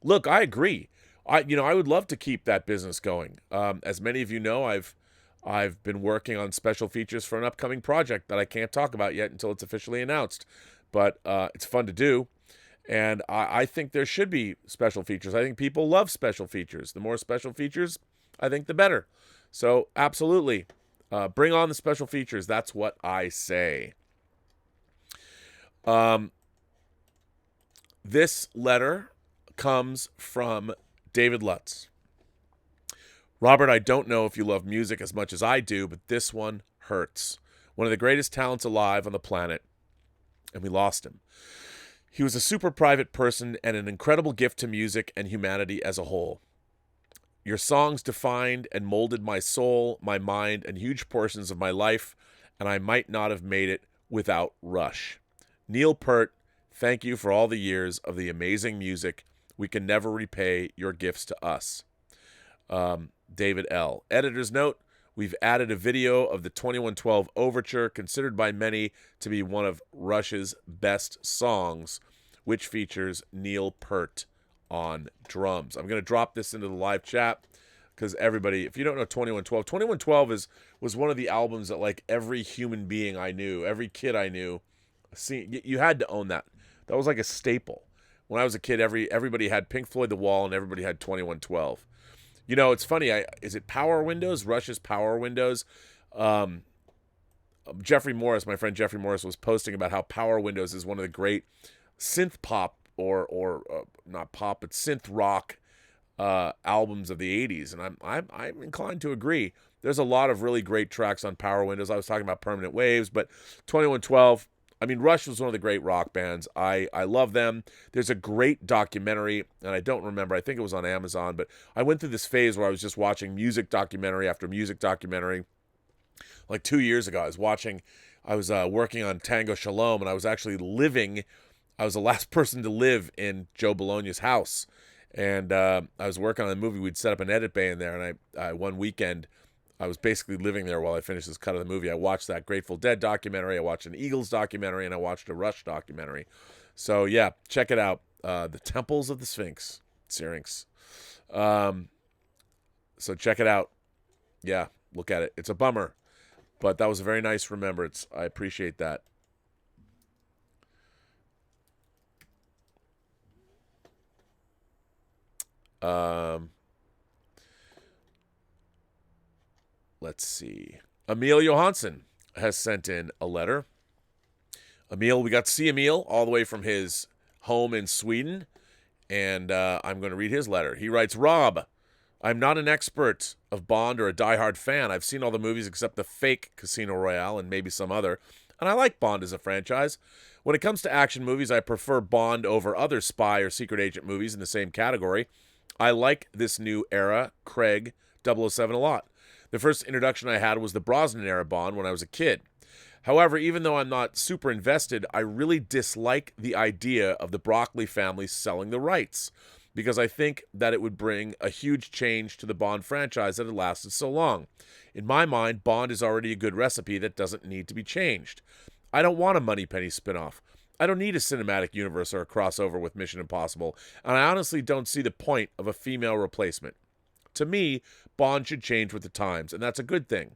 S1: Look, I agree. I would love to keep that business going. As many of you know, I've been working on special features for an upcoming project that I can't talk about yet until it's officially announced. But it's fun to do. And I think there should be special features. I think people love special features. The more special features, I think the better. So, absolutely. Bring on the special features. That's what I say. This letter comes from David Lutz. Robert, I don't know if you love music as much as I do, but this one hurts. One of the greatest talents alive on the planet. And we lost him. He was a super private person and an incredible gift to music and humanity as a whole. Your songs defined and molded my soul, my mind, and huge portions of my life, and I might not have made it without Rush. Neil Peart, thank you for all the years of the amazing music. We can never repay your gifts to us. David L. Editor's note, we've added a video of the 2112 Overture, considered by many to be one of Rush's best songs, which features Neil Peart on drums. I'm going to drop this into the live chat because everybody, if you don't know 2112, 2112 was one of the albums that like every human being I knew, every kid I knew, you had to own that. That was like a staple. When I was a kid, everybody had Pink Floyd The Wall and everybody had 2112. You know, it's funny. Is it Power Windows? Rush's Power Windows. Jeffrey Morris, my friend Jeffrey Morris, was posting about how Power Windows is one of the great synth pop or not pop, but synth rock albums of the 80s, and I'm inclined to agree. There's a lot of really great tracks on Power Windows. I was talking about Permanent Waves, but 2112. I mean, Rush was one of the great rock bands. I love them. There's a great documentary, and I don't remember. I think it was on Amazon, but I went through this phase where I was just watching music documentary after music documentary. Like 2 years ago, I was working on Tango Shalom, and I was actually I was the last person to live in Joe Bologna's house. And I was working on a movie. We'd set up an edit bay in there, and I one weekend, I was basically living there while I finished this cut of the movie. I watched that Grateful Dead documentary, I watched an Eagles documentary, and I watched a Rush documentary. So, yeah, check it out. The Temples of the Sphinx, Syrinx. So check it out. Yeah, look at it. It's a bummer, but that was a very nice remembrance. I appreciate that. Let's see. Emil Johansson has sent in a letter. Emil, we got to see Emil all the way from his home in Sweden, and I'm going to read his letter. He writes, Rob, I'm not an expert of Bond or a diehard fan. I've seen all the movies except the fake Casino Royale and maybe some other, and I like Bond as a franchise. When it comes to action movies, I prefer Bond over other spy or secret agent movies in the same category. I like this new era, Craig 007, a lot. The first introduction I had was the Brosnan era Bond when I was a kid. However, even though I'm not super invested, I really dislike the idea of the Broccoli family selling the rights, because I think that it would bring a huge change to the Bond franchise that had lasted so long. In my mind, Bond is already a good recipe that doesn't need to be changed. I don't want a Moneypenny spinoff. I don't need a cinematic universe or a crossover with Mission Impossible, and I honestly don't see the point of a female replacement. To me, Bond should change with the times, and that's a good thing.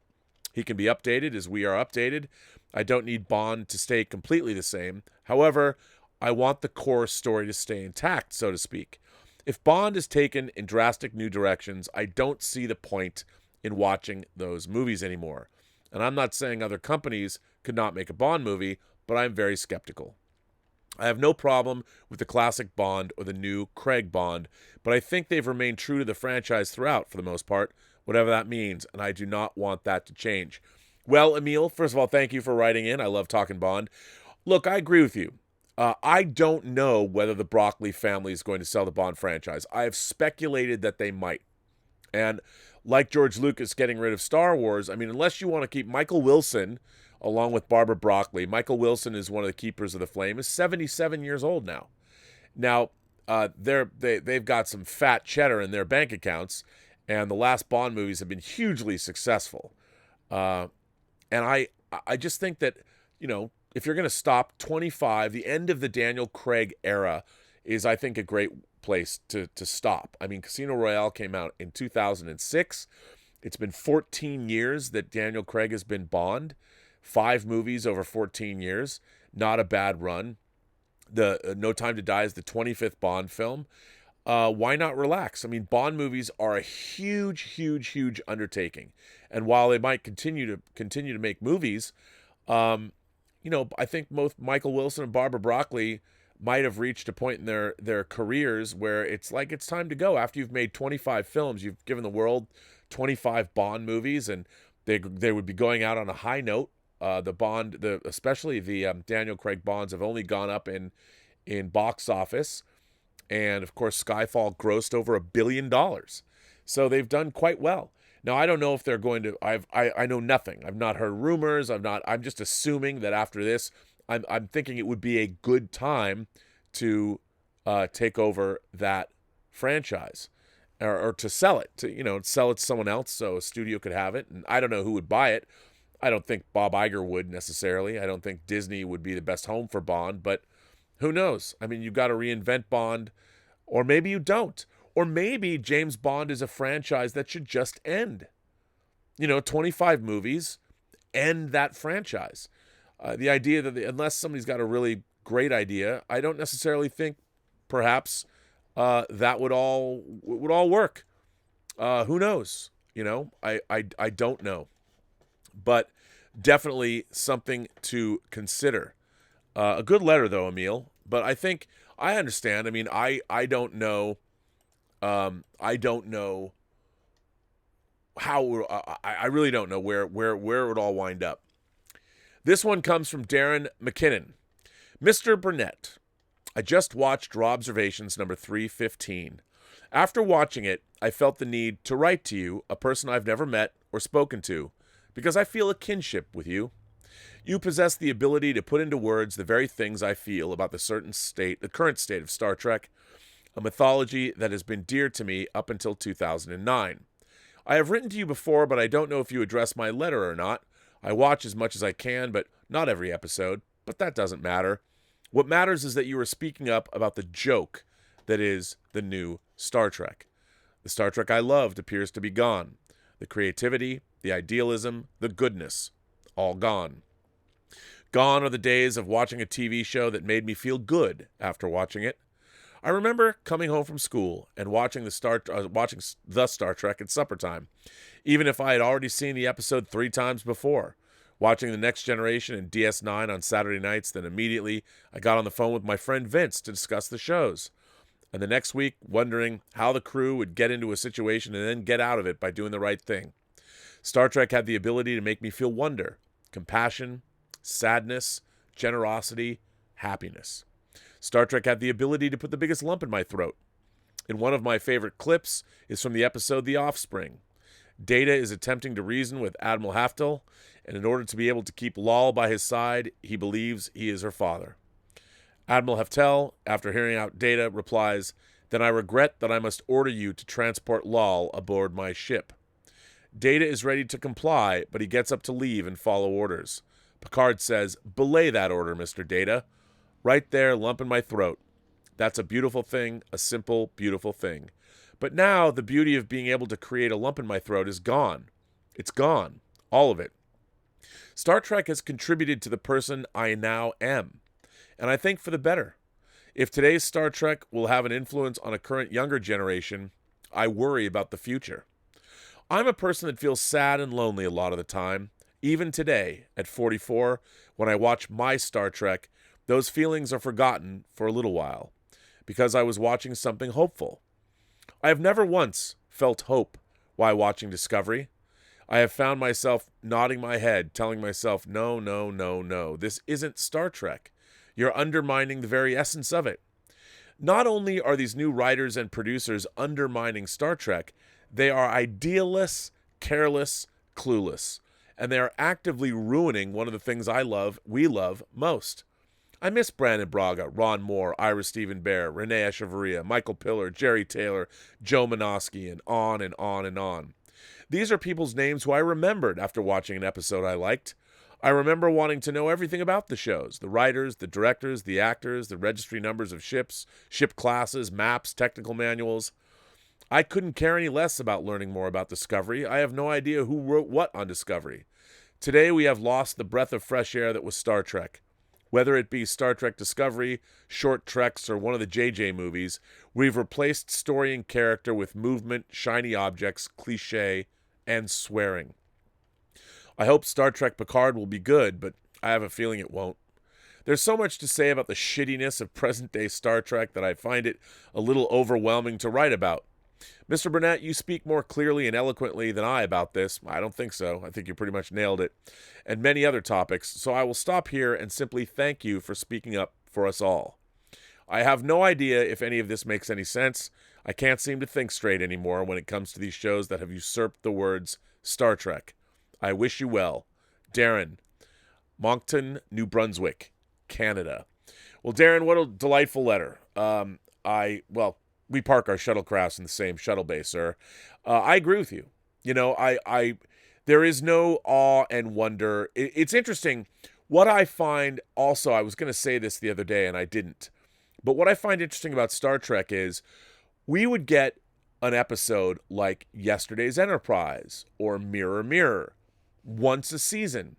S1: He can be updated as we are updated. I don't need Bond to stay completely the same. However, I want the core story to stay intact, so to speak. If Bond is taken in drastic new directions, I don't see the point in watching those movies anymore. And I'm not saying other companies could not make a Bond movie, but I'm very skeptical. I have no problem with the classic Bond or the new Craig Bond, but I think they've remained true to the franchise throughout, for the most part, whatever that means, and I do not want that to change. Well, Emil, first of all, thank you for writing in. I love talking Bond. Look, I agree with you. I don't know whether the Broccoli family is going to sell the Bond franchise. I have speculated that they might. And like George Lucas getting rid of Star Wars, I mean, unless you want to keep Michael Wilson along with Barbara Broccoli. Michael Wilson is one of the keepers of the flame, is 77 years old now. Now, they've got some fat cheddar in their bank accounts, and the last Bond movies have been hugely successful. And I just think that, if you're going to stop 25, the end of the Daniel Craig era is, I think, a great place to stop. I mean, Casino Royale came out in 2006. It's been 14 years that Daniel Craig has been Bond. 5 movies over 14 years. Not a bad run. The No Time to Die is the 25th Bond film. Why not relax? I mean, Bond movies are a huge, huge, huge undertaking. And while they might continue to make movies, I think both Michael Wilson and Barbara Broccoli might have reached a point in their careers where it's like it's time to go. After you've made 25 films, you've given the world 25 Bond movies, and they would be going out on a high note. Especially the Daniel Craig Bonds have only gone up in box office, and of course Skyfall grossed over $1 billion, so they've done quite well. Now I don't know if they're going to. I know nothing. I've not heard rumors. I'm just assuming that after this, I'm thinking it would be a good time to take over that franchise, or to sell it sell it to someone else so a studio could have it, and I don't know who would buy it. I don't think Bob Iger would necessarily. I don't think Disney would be the best home for Bond, but who knows? I mean, you've got to reinvent Bond, or maybe you don't. Or maybe James Bond is a franchise that should just end. 25 movies, end that franchise. The idea that unless somebody's got a really great idea, I don't necessarily think perhaps that would all work. Who knows? I don't know. But definitely something to consider. A good letter, though, Emil. But I think I understand. I mean, I don't know. I don't know how. I really don't know where it would all wind up. This one comes from Darren McKinnon. Mr. Burnett, I just watched Robservations number 315. After watching it, I felt the need to write to you, a person I've never met or spoken to, because I feel a kinship with you. You possess the ability to put into words the very things I feel about the current state of Star Trek, a mythology that has been dear to me up until 2009. I have written to you before, but I don't know if you address my letter or not. I watch as much as I can, but not every episode, but that doesn't matter. What matters is that you are speaking up about the joke that is the new Star Trek. The Star Trek I loved appears to be gone. The creativity, the idealism, the goodness, all gone. Gone are the days of watching a TV show that made me feel good after watching it. I remember coming home from school and watching the Star Trek at supper time, even if I had already seen the episode 3 times before. Watching The Next Generation and DS9 on Saturday nights, then immediately I got on the phone with my friend Vince to discuss the shows. And the next week, wondering how the crew would get into a situation and then get out of it by doing the right thing. Star Trek had the ability to make me feel wonder, compassion, sadness, generosity, happiness. Star Trek had the ability to put the biggest lump in my throat. And one of my favorite clips is from the episode The Offspring. Data is attempting to reason with Admiral Haftel, and in order to be able to keep Lal by his side, he believes he is her father. Admiral Haftel, after hearing out Data, replies, "Then I regret that I must order you to transport Lal aboard my ship." Data is ready to comply, but he gets up to leave and follow orders. Picard says, "Belay that order, Mr. Data." Right there, lump in my throat. That's a beautiful thing, a simple, beautiful thing. But now the beauty of being able to create a lump in my throat is gone. It's gone. All of it. Star Trek has contributed to the person I now am. And I think for the better. If today's Star Trek will have an influence on a current younger generation, I worry about the future. I'm a person that feels sad and lonely a lot of the time. Even today, at 44, when I watch my Star Trek, those feelings are forgotten for a little while, because I was watching something hopeful. I have never once felt hope while watching Discovery. I have found myself nodding my head, telling myself, no, no, no, no, this isn't Star Trek. You're undermining the very essence of it. Not only are these new writers and producers undermining Star Trek, they are idealists, careless, clueless, and they are actively ruining one of the things we love most. I miss Brandon Braga, Ron Moore, Ira Stephen Bear, Renee Echevarria, Michael Piller, Jerry Taylor, Joe Menosky, and on and on and on. These are people's names who I remembered after watching an episode I liked. I remember wanting to know everything about the shows, the writers, the directors, the actors, the registry numbers of ships, ship classes, maps, technical manuals. I couldn't care any less about learning more about Discovery. I have no idea who wrote what on Discovery. Today we have lost the breath of fresh air that was Star Trek. Whether it be Star Trek Discovery, Short Treks, or one of the JJ movies, we've replaced story and character with movement, shiny objects, cliche, and swearing. I hope Star Trek Picard will be good, but I have a feeling it won't. There's so much to say about the shittiness of present-day Star Trek that I find it a little overwhelming to write about. Mr. Burnett, you speak more clearly and eloquently than I about this. I don't think so. I think you pretty much nailed it. And many other topics. So I will stop here and simply thank you for speaking up for us all. I have no idea if any of this makes any sense. I can't seem to think straight anymore when it comes to these shows that have usurped the words Star Trek. I wish you well. Darren, Moncton, New Brunswick, Canada. Well, Darren, what a delightful letter. We park our shuttlecrafts in the same shuttle bay, sir. I agree with you. You know, there is no awe and wonder. It's interesting. What I find also, I was going to say this the other day and I didn't, but what I find interesting about Star Trek is we would get an episode like Yesterday's Enterprise or Mirror Mirror once a season.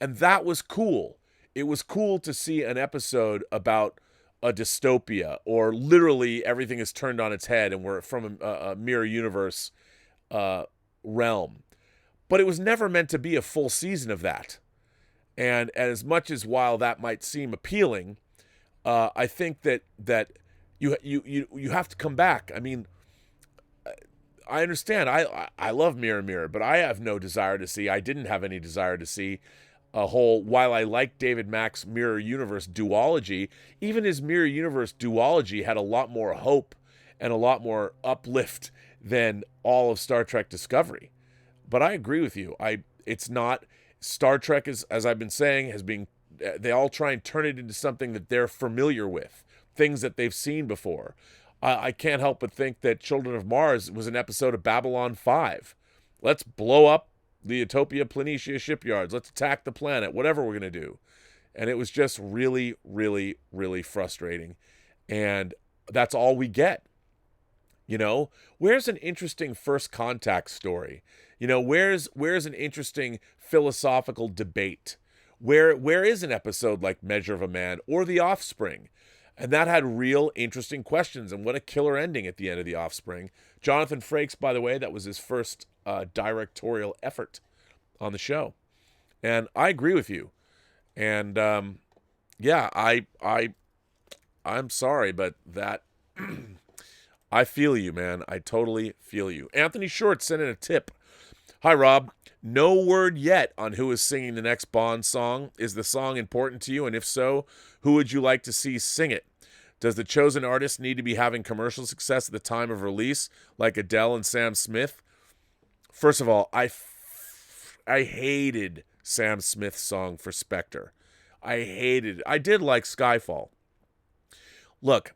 S1: And that was cool. It was cool to see an episode about a dystopia, or literally everything is turned on its head and we're from a mirror universe realm. But it was never meant to be a full season of that. And as much as while that might seem appealing, I think that you have to come back. I mean, I understand. I love Mirror Mirror, but I have no desire to see. I didn't have any desire to see a whole. While I like David Mack's Mirror Universe duology, even his Mirror Universe duology had a lot more hope and a lot more uplift than all of Star Trek Discovery. But I agree with you. It's not Star Trek as I've been saying has been. They all try and turn it into something that they're familiar with, things that they've seen before. I can't help but think that Children of Mars was an episode of Babylon 5. Let's blow up the Utopia Planitia shipyards. Let's attack the planet, whatever we're going to do. And it was just really, really, really frustrating. And that's all we get. You know, where's an interesting first contact story? You know, where's an interesting philosophical debate? Where is an episode like Measure of a Man or The Offspring? And that had real interesting questions. And what a killer ending at the end of The Offspring. Jonathan Frakes, by the way, that was his first directorial effort on the show. And I agree with you. And yeah, I'm sorry, but that I feel you, man. I totally feel you. Anthony Short sent in a tip. Hi, Rob. No word yet on who is singing the next Bond song. Is the song important to you? And if so, who would you like to see sing it? Does the chosen artist need to be having commercial success at the time of release, like Adele and Sam Smith? First of all, I hated Sam Smith's song for Spectre. I hated it. I did like Skyfall. Look,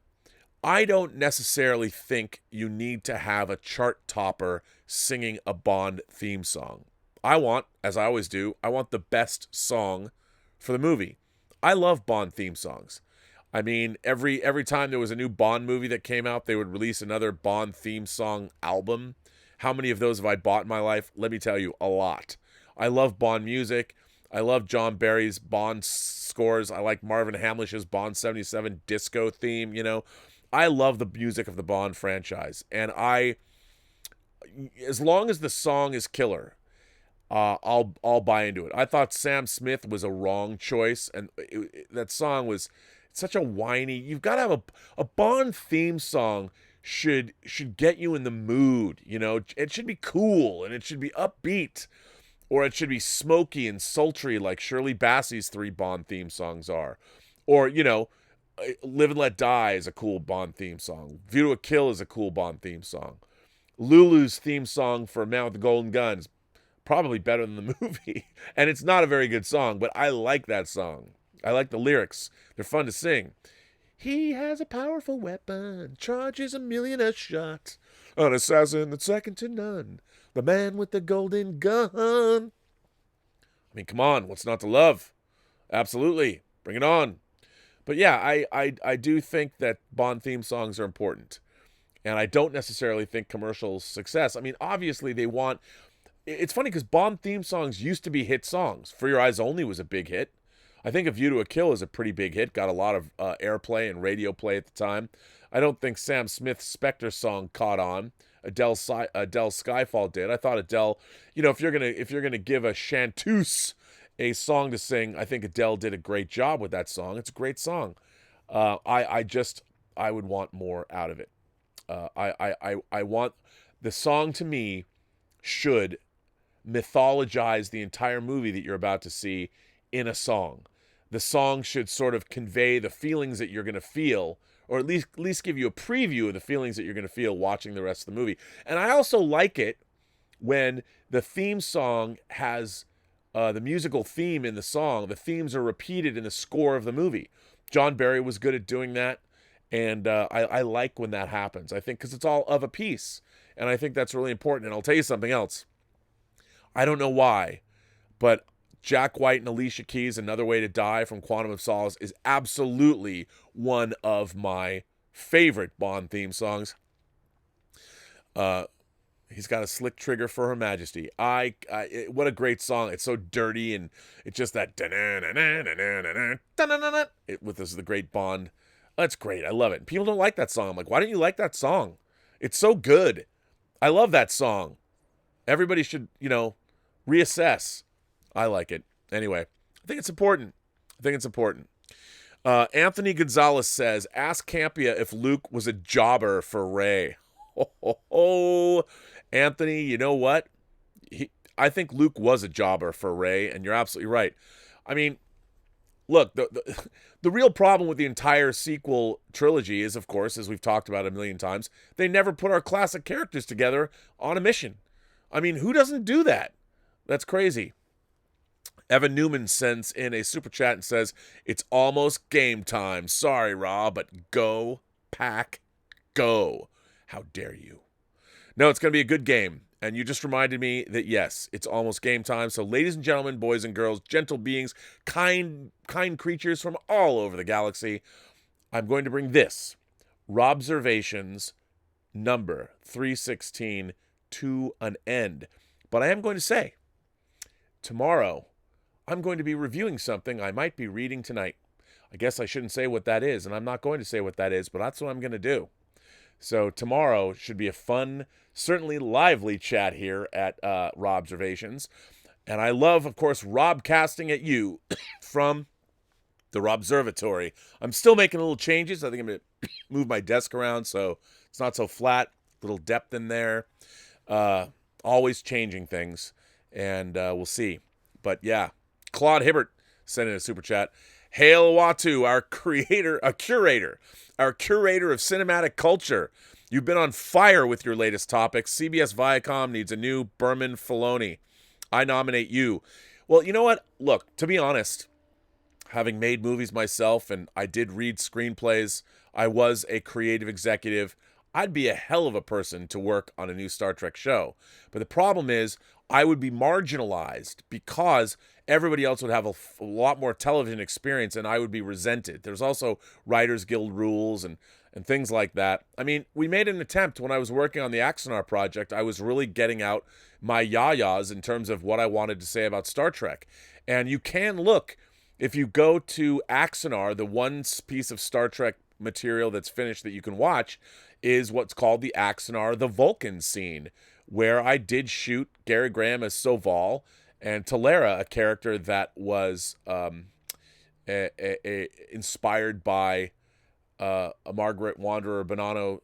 S1: I don't necessarily think you need to have a chart topper singing a Bond theme song. I want, as I always do, I want the best song for the movie. I love Bond theme songs. I mean, every time there was a new Bond movie that came out, they would release another Bond theme song album. How many of those have I bought in my life? Let me tell you, a lot. I love Bond music. I love John Barry's Bond scores. I like Marvin Hamlish's Bond 77 disco theme, you know. I love the music of the Bond franchise. And as long as the song is killer, I'll buy into it. I thought Sam Smith was a wrong choice, and that song was such a whiny. You've got to have a Bond theme song should get you in the mood, you know. It should be cool and it should be upbeat, or it should be smoky and sultry like Shirley Bassey's 3 Bond theme songs are, or you know, Live and Let Die is a cool Bond theme song. View to a Kill is a cool Bond theme song. Lulu's theme song for Man with the Golden Gun is probably better than the movie. And it's not a very good song, but I like that song. I like the lyrics. They're fun to sing. He has a powerful weapon, charges 1,000,000 a shot. An assassin that's second to none. The man with the golden gun. I mean, come on, what's not to love? Absolutely. Bring it on. But yeah, I do think that Bond theme songs are important. And I don't necessarily think commercial success. I mean, obviously they want... It's funny because Bond theme songs used to be hit songs. For Your Eyes Only was a big hit. I think A View to a Kill is a pretty big hit. Got a lot of airplay and radio play at the time. I don't think Sam Smith's Spectre song caught on. Adele's Skyfall did. I thought Adele, you know, if you're gonna give a chanteuse a song to sing, I think Adele did a great job with that song. It's a great song. I would want more out of it. I want the song, to me, should mythologize the entire movie that you're about to see in a song. The song should sort of convey the feelings that you're going to feel, or at least give you a preview of the feelings that you're going to feel watching the rest of the movie. And I also like it when the theme song has the musical theme in the song. The themes are repeated in the score of the movie. John Barry was good at doing that, and I like when that happens. I think because it's all of a piece, and I think that's really important. And I'll tell you something else. I don't know why, but Jack White and Alicia Keys' Another Way to Die from Quantum of Solace is absolutely one of my favorite Bond theme songs. He's got a slick trigger for Her Majesty. What a great song. It's so dirty, and it's just that with this the great Bond. That's great. I love it. People don't like that song. I'm like, why don't you like that song? It's so good. I love that song. Everybody should, you know, reassess. I like it. Anyway, I think it's important. Anthony Gonzalez says, ask Campia if Luke was a jobber for Rey. Oh, Anthony, you know what? I think Luke was a jobber for Rey, and you're absolutely right. I mean, look, the real problem with the entire sequel trilogy is, of course, as we've talked about a million times, they never put our classic characters together on a mission. I mean, who doesn't do that? That's crazy. Evan Newman sends in a super chat and says, it's almost game time. Sorry, Rob, but go, pack, go. How dare you? No, it's going to be a good game. And you just reminded me that, yes, it's almost game time. So, ladies and gentlemen, boys and girls, gentle beings, kind creatures from all over the galaxy, I'm going to bring this, Robservations number 316, to an end. But I am going to say, tomorrow, I'm going to be reviewing something I might be reading tonight. I guess I shouldn't say what that is, and I'm not going to say what that is, but that's what I'm going to do. So tomorrow should be a fun, certainly lively chat here at Robservations. And I love, of course, Robcasting at you from the Robservatory. I'm still making little changes. I think I'm going to move my desk around so it's not so flat. Little depth in there. Always changing things. And we'll see. But yeah, Claude Hibbert sent in a super chat. Hail Watu, our curator of cinematic culture. You've been on fire with your latest topics. CBS Viacom needs a new Berman Filoni. I nominate you. Well, you know what? Look, to be honest, having made movies myself and I did read screenplays, I was a creative executive, I'd be a hell of a person to work on a new Star Trek show. But the problem is, I would be marginalized because everybody else would have a lot more television experience and I would be resented. There's also Writers Guild rules and things like that. I mean, we made an attempt when I was working on the Axanar project. I was really getting out my yayas in terms of what I wanted to say about Star Trek. And you can look, if you go to Axanar, the one piece of Star Trek material that's finished that you can watch is what's called the Axanar, the Vulcan scene, where I did shoot Gary Graham as Soval and Talera, a character that was inspired by a Margaret Wanderer Bonanno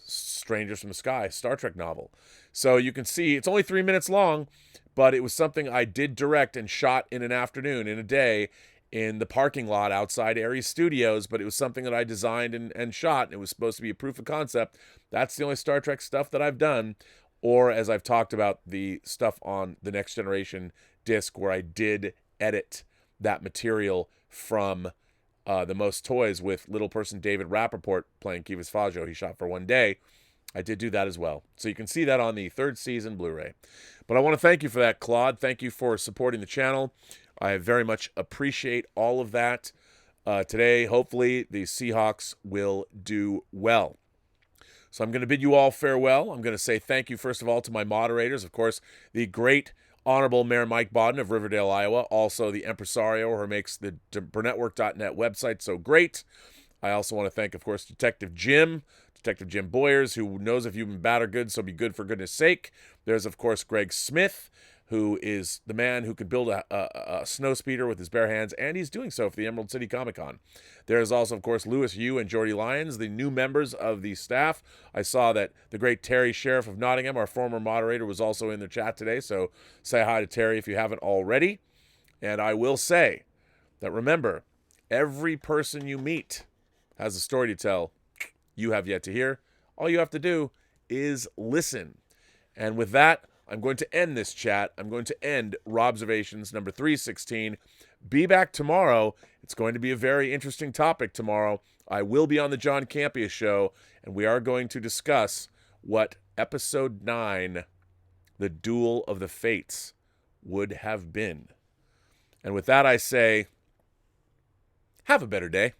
S1: Strangers from the Sky Star Trek novel. So you can see it's only 3 minutes long, but it was something I did direct and shot in an afternoon, in a day, in the parking lot outside Aries Studios, but it was something that I designed and shot, and it was supposed to be a proof of concept. That's the only Star Trek stuff that I've done, or as I've talked about, the stuff on the Next Generation disc where I did edit that material from The Most Toys with little person David Rappaport playing Kivas Fajo. He shot for one day. I did do that as well. So you can see that on the 3rd season Blu-ray. But I want to thank you for that, Claude. Thank you for supporting the channel. I very much appreciate all of that. Today, hopefully, the Seahawks will do well. So I'm going to bid you all farewell. I'm going to say thank you, first of all, to my moderators. Of course, the great Honorable Mayor Mike Bodden of Riverdale, Iowa. Also, the impresario who makes the Burnettwork.net website so great. I also want to thank, of course, Detective Jim Boyers, who knows if you've been bad or good, so be good for goodness sake. There's, of course, Greg Smith, who is the man who could build a snow speeder with his bare hands, and he's doing so for the Emerald City Comic Con. There's also, of course, Louis Yu and Jordy Lyons, the new members of the staff. I saw that the great Terry Sheriff of Nottingham, our former moderator, was also in the chat today, so say hi to Terry if you haven't already. And I will say that, remember, every person you meet has a story to tell you have yet to hear. All you have to do is listen. And with that, I'm going to end this chat. I'm going to end Robservations number 316. Be back tomorrow. It's going to be a very interesting topic tomorrow. I will be on the John Campea show, and we are going to discuss what episode 9, The Duel of the Fates, would have been. And with that, I say, have a better day.